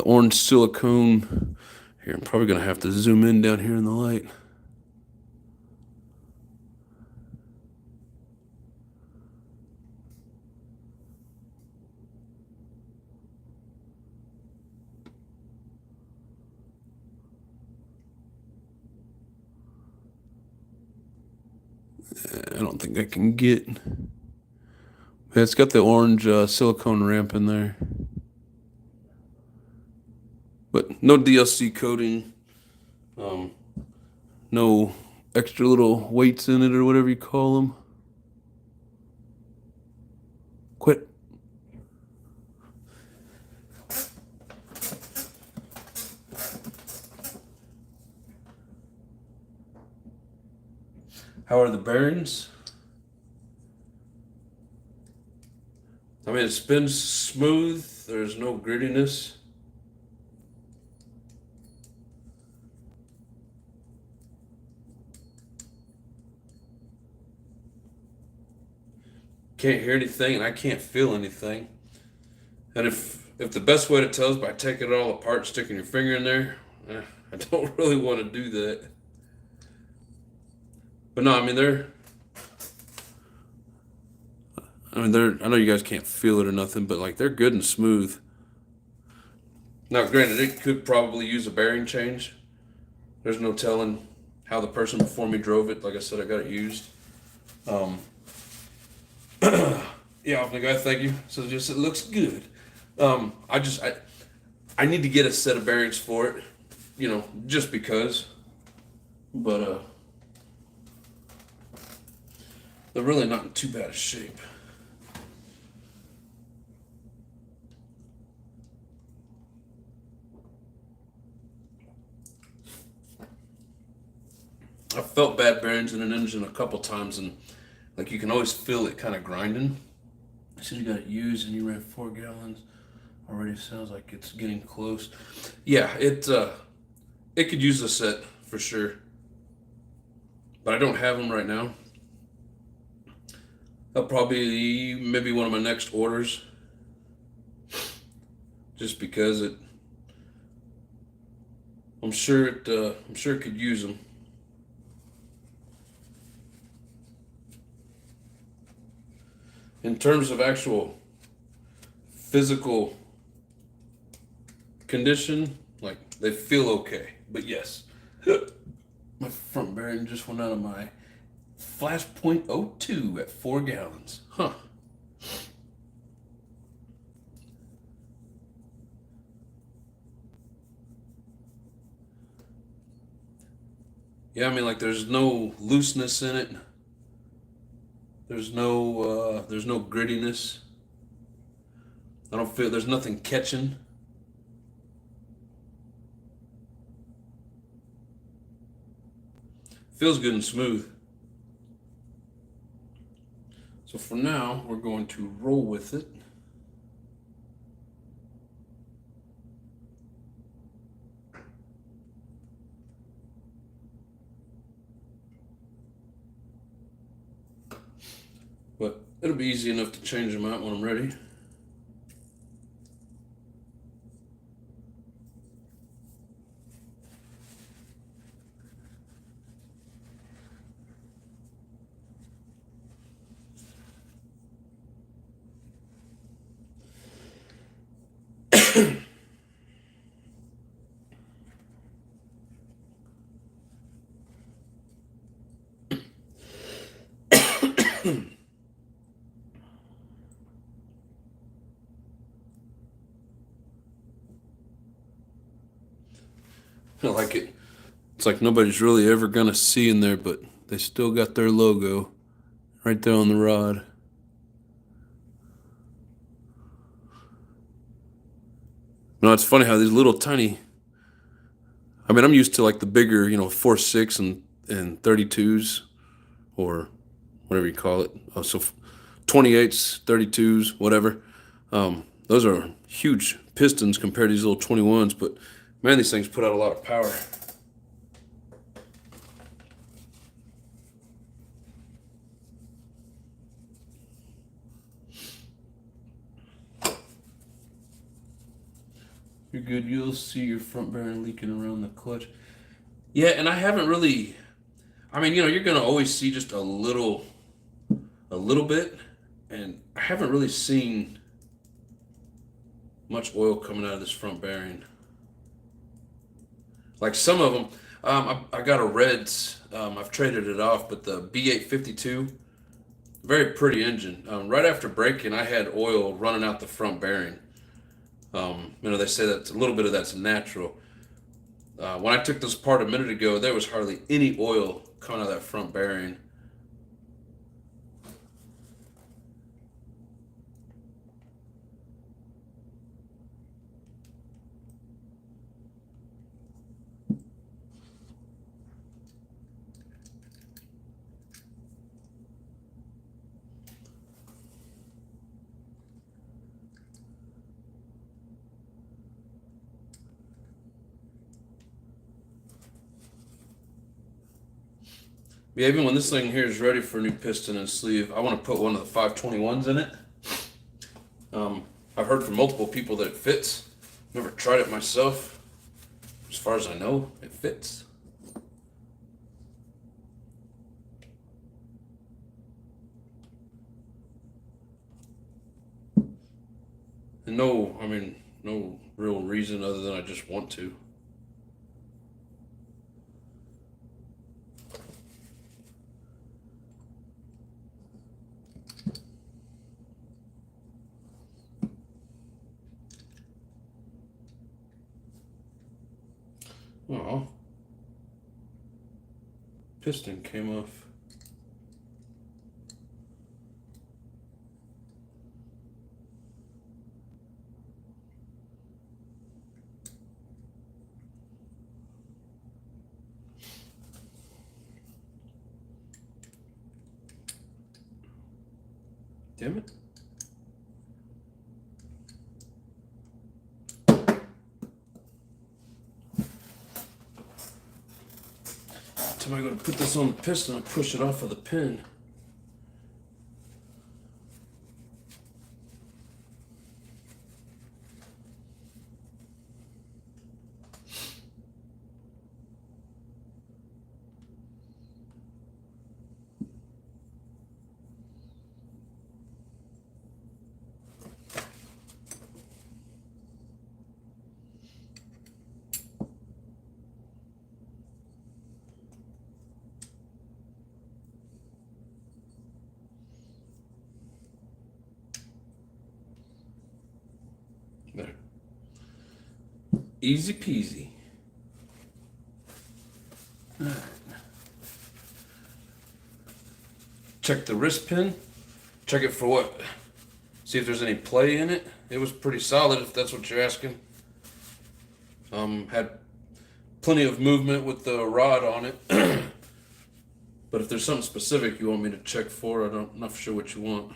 orange silicone. Here, I'm probably gonna have to zoom in down here in the light. I don't think I can get. Yeah, it's got the orange silicone ramp in there, but no DLC coating. No extra little weights in it or whatever you call them. Quit. How are the bearings? I mean, it spins smooth. There's no grittiness. Can't hear anything, and I can't feel anything. And if the best way to tell is by taking it all apart, sticking your finger in there, I don't really want to do that. But no, I mean I know you guys can't feel it or nothing, but like they're good and smooth. Now, granted, it could probably use a bearing change. There's no telling how the person before me drove it. Like I said, I got it used. Yeah, the guy, thank you. So just it looks good. I need to get a set of bearings for it, just because. But they're really not in too bad a shape. I've felt bad bearings in an engine a couple times, and like you can always feel it kind of grinding. So you got it used, and you ran 4 gallons. Already sounds like it's getting close. Yeah, it could use a set for sure, but I don't have them right now. That'll probably maybe one of my next orders, just because I'm sure it could use them. in terms of actual physical condition, like they feel okay. But yes, my front bearing just went out of my Flashpoint 02 at 4 gallons. Huh. Yeah, I mean, like there's no looseness in it. There's no grittiness. I don't feel there's nothing catching. Feels good and smooth. So for now, we're going to roll with it. But it'll be easy enough to change them out when I'm ready. I like it. It's like nobody's really ever gonna see in there, but they still got their logo right there on the rod. No, it's funny how these little tiny. I mean, I'm used to like the bigger, 4.6 and 32s, or whatever you call it. Oh, so 28s, 32s, whatever. Those are huge pistons compared to these little 21s, but man, these things put out a lot of power. You're good. You'll see your front bearing leaking around the clutch. Yeah, and I haven't really. I mean, you're gonna always see just a little bit, and I haven't really seen much oil coming out of this front bearing. Like some of them, I got a Reds. I've traded it off, but the B852, very pretty engine. Right after braking, I had oil running out the front bearing. They say that a little bit of that's natural. When I took this apart a minute ago, there was hardly any oil coming out of that front bearing. Yeah, even when this thing here is ready for a new piston and sleeve, I want to put one of the 521s in it. I've heard from multiple people that it fits. Never tried it myself. As far as I know, it fits. And no real reason other than I just want to. Oh, piston came off. Damn it. Time I go to put this on the piston, I push it off of the pin. There. Easy peasy. All right. Check the wrist pin. Check it for what? See if there's any play in it. It was pretty solid, if that's what you're asking. Had plenty of movement with the rod on it. But if there's something specific you want me to check for, I'm not sure what you want.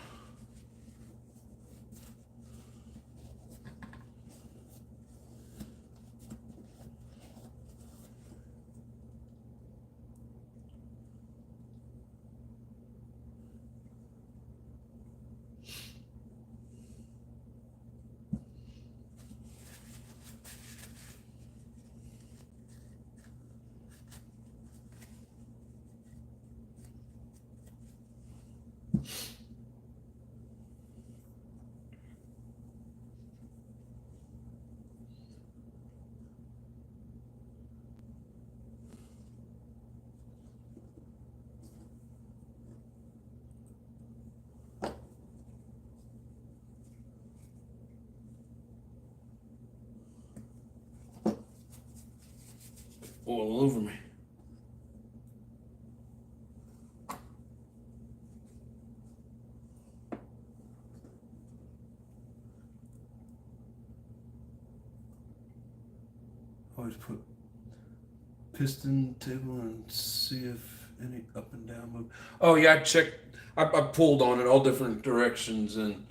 All over me. Always put piston table and see if any up and down move. Oh yeah, I checked. I pulled on it all different directions, and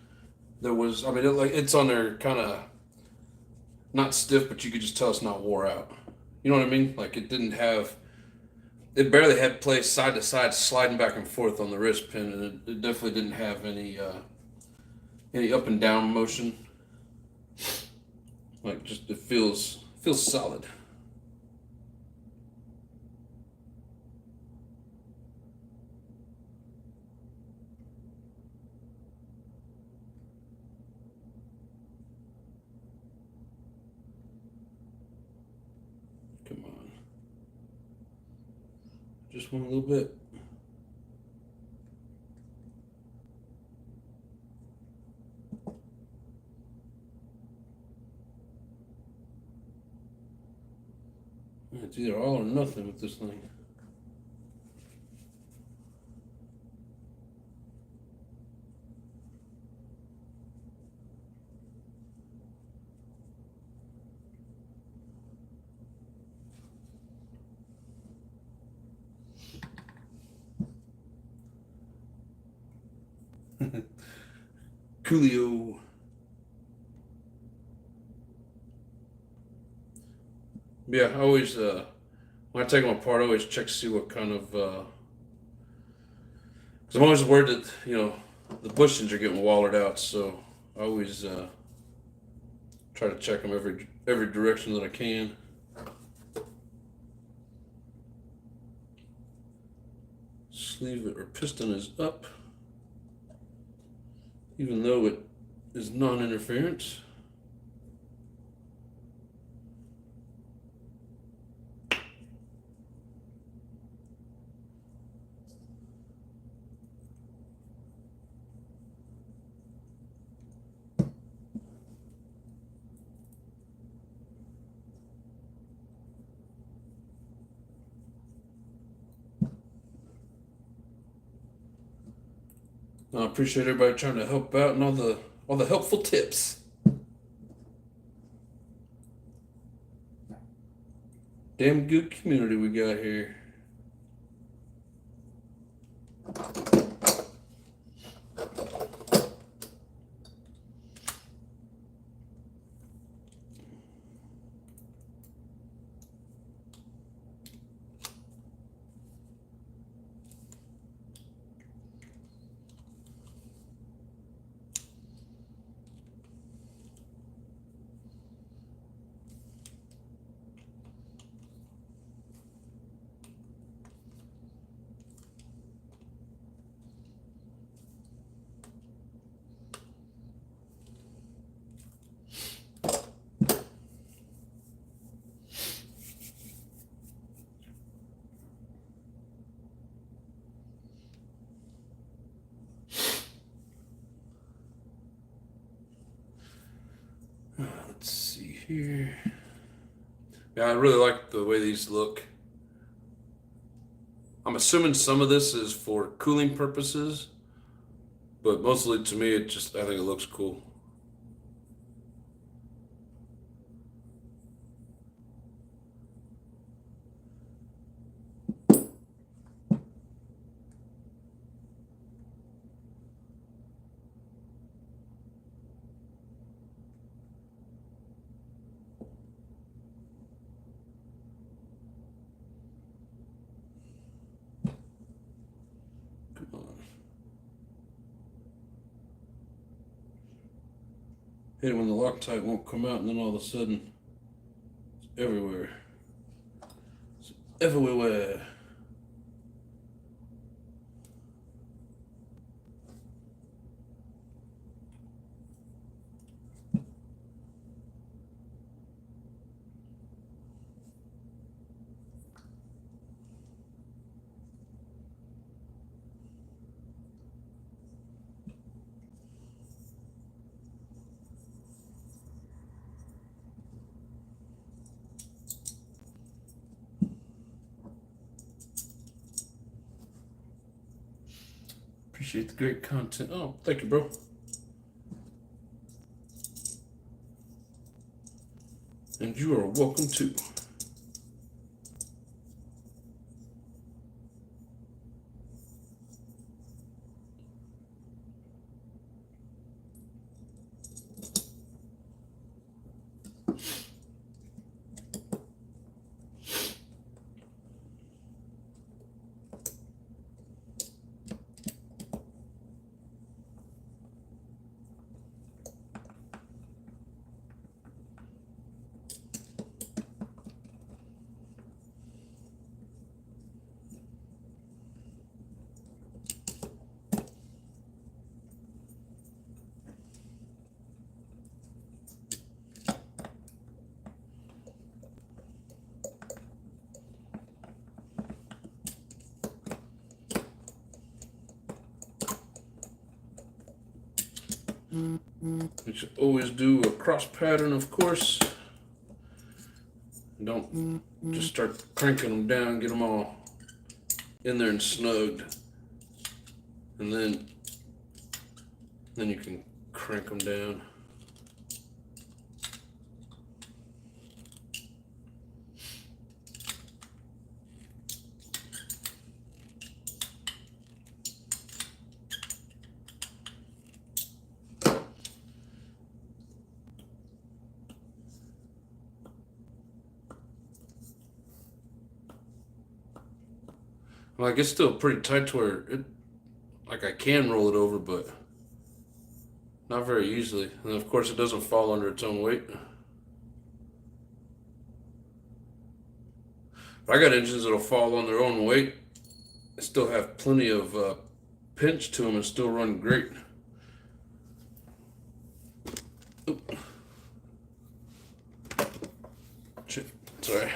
there was. I mean, it's on there, kind of not stiff, but you could just tell it's not wore out. You know what I mean? Like it didn't have. It barely had play side to side, sliding back and forth on the wrist pin, and it definitely didn't have any up and down motion. Like just it feels solid. Come on. Just one little bit. It's either all or nothing with this thing. Coolio. Yeah, I always when I take them apart, I always check to see what kind of. Because I'm always worried that the bushings are getting wallered out, so I always try to check them every direction that I can. Sleeve or piston is up, even though it is non-interference. I appreciate everybody trying to help out and all the helpful tips. Damn good community we got here. Let's see here. Yeah, I really like the way these look. I'm assuming some of this is for cooling purposes, but mostly to me, I think it looks cool. Hate it when the Loctite won't come out and then all of a sudden it's everywhere. It's everywhere. Appreciate the great content. Oh, thank you, bro. And you are welcome too. You should always do a cross pattern, of course. Don't just start cranking them down, get them all in there and snugged. And then you can crank them down. Like, it's still pretty tight to where like I can roll it over, but not very easily. And of course it doesn't fall under its own weight. But I got engines that'll fall on their own weight. They still have plenty of pinch to them and still run great. Oop. Shit, sorry.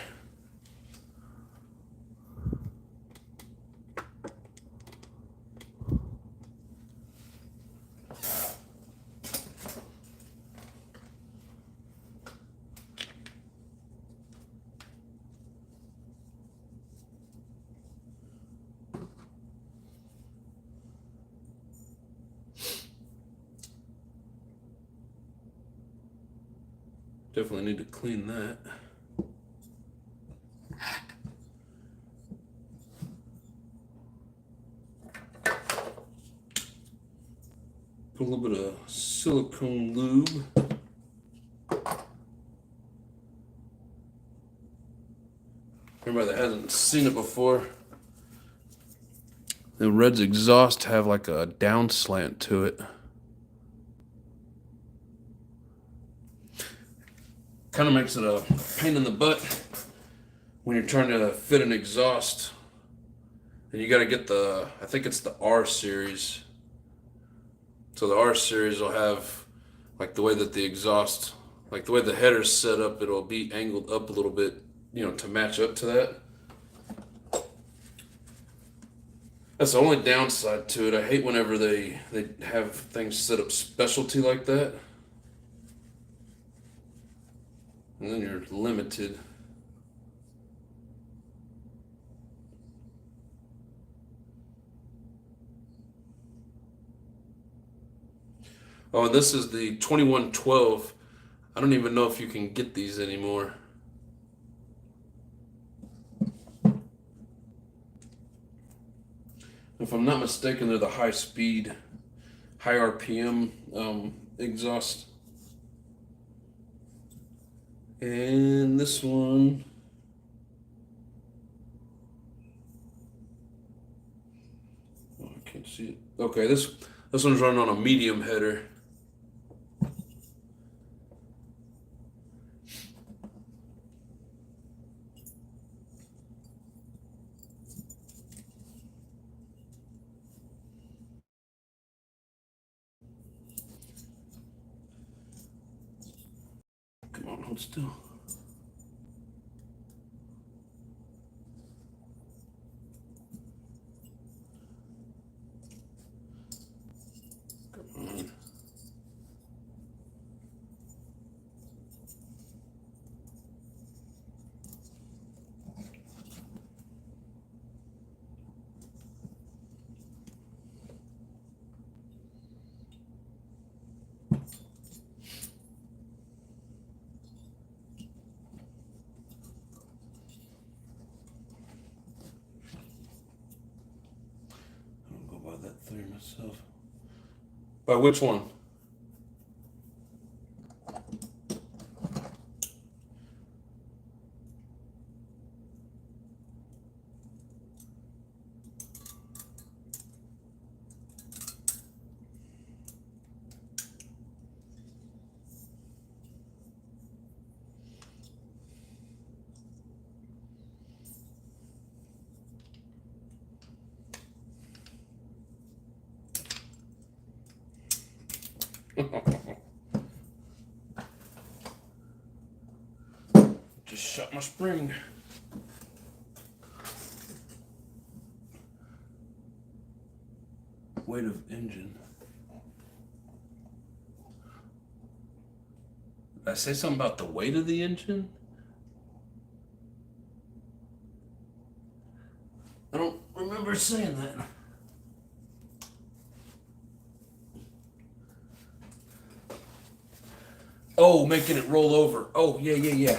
Definitely need to clean that. Put a little bit of silicone lube. Everybody that hasn't seen it before, the Red's exhaust have like a down slant to it. Kind of makes it a pain in the butt when you're trying to fit an exhaust. And you got to get I think it's the R series. So the R series will have, like, the way that the exhaust, like the way the header's set up, it'll be angled up a little bit, you know, to match up to that. That's the only downside to it. I hate whenever they have things set up specialty like that. and then you're limited. Oh, and this is the 2112. I don't even know if you can get these anymore. If I'm not mistaken, they're the high speed, high RPM exhaust. And this one, oh, I can't see it. Okay, this one's running on a medium header. Come on, hold still. Come on. That through myself. By which one? Just shut my spring. Weight of engine. Did I say something about the weight of the engine? I don't remember saying that. Oh, making it roll over. Oh, yeah.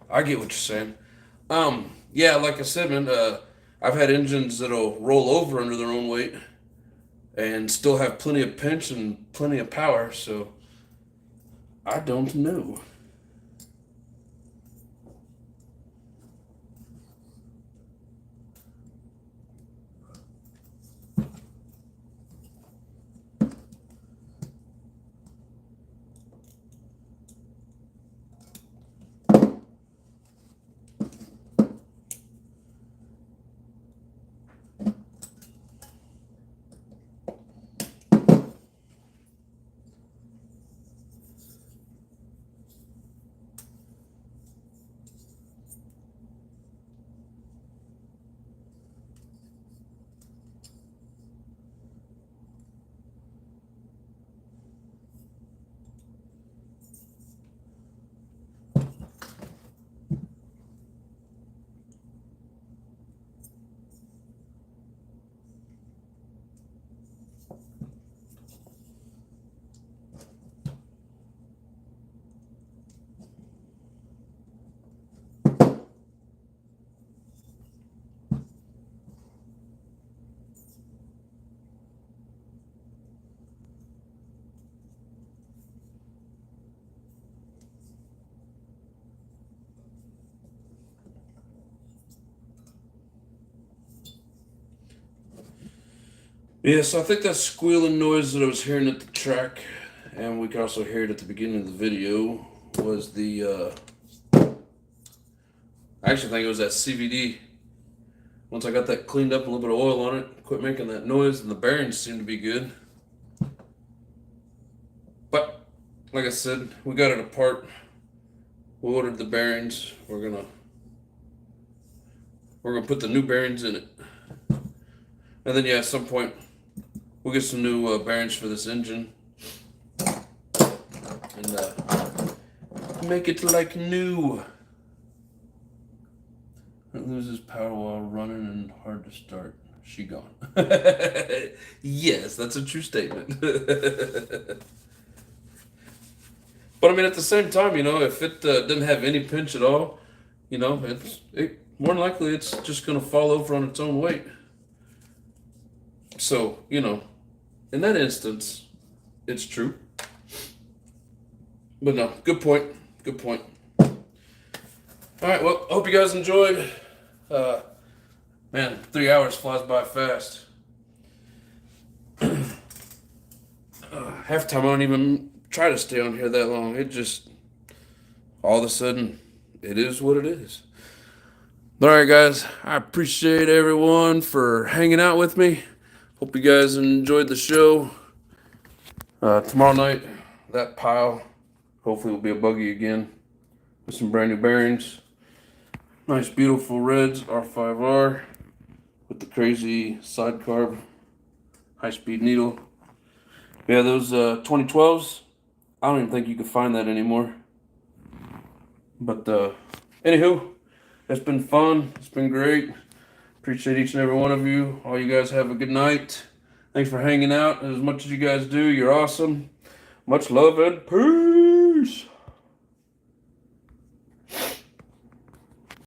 I get what you're saying. Yeah, like I said, man, I've had engines that'll roll over under their own weight and still have plenty of pinch and plenty of power, so I don't know. Yeah, so I think that squealing noise that I was hearing at the track, and we could also hear it at the beginning of the video, was the, I actually think it was that CVD. Once I got that cleaned up, a little bit of oil on it, quit making that noise, and the bearings seem to be good. But, like I said, we got it apart. We ordered the bearings. We're gonna put the new bearings in it. And then, yeah, at some point, we'll get some new bearings for this engine. And Make it like new. It loses power while running and hard to start. She gone. Yes, that's a true statement. But I mean, at the same time, you know, if it didn't have any pinch at all, you know, more than likely it's just gonna fall over on its own weight. So, you know, in that instance, it's true. But no, good point. Good point. All right, well, hope you guys enjoyed. Man, 3 hours flies by fast. Half the time I don't even try to stay on here that long. It just, all of a sudden, it is what it is. All right, guys, I appreciate everyone for hanging out with me. Hope you guys enjoyed the show. Tomorrow night, that pile hopefully will be a buggy again with some brand new bearings. Nice, beautiful reds, R5R with the crazy side carb, high-speed needle. Yeah, those 2012s, I don't even think you can find that anymore. But anywho, it's been fun. It's been great. Appreciate each and every one of you. All you guys have a good night. Thanks for hanging out. As much as you guys do, you're awesome. Much love and peace.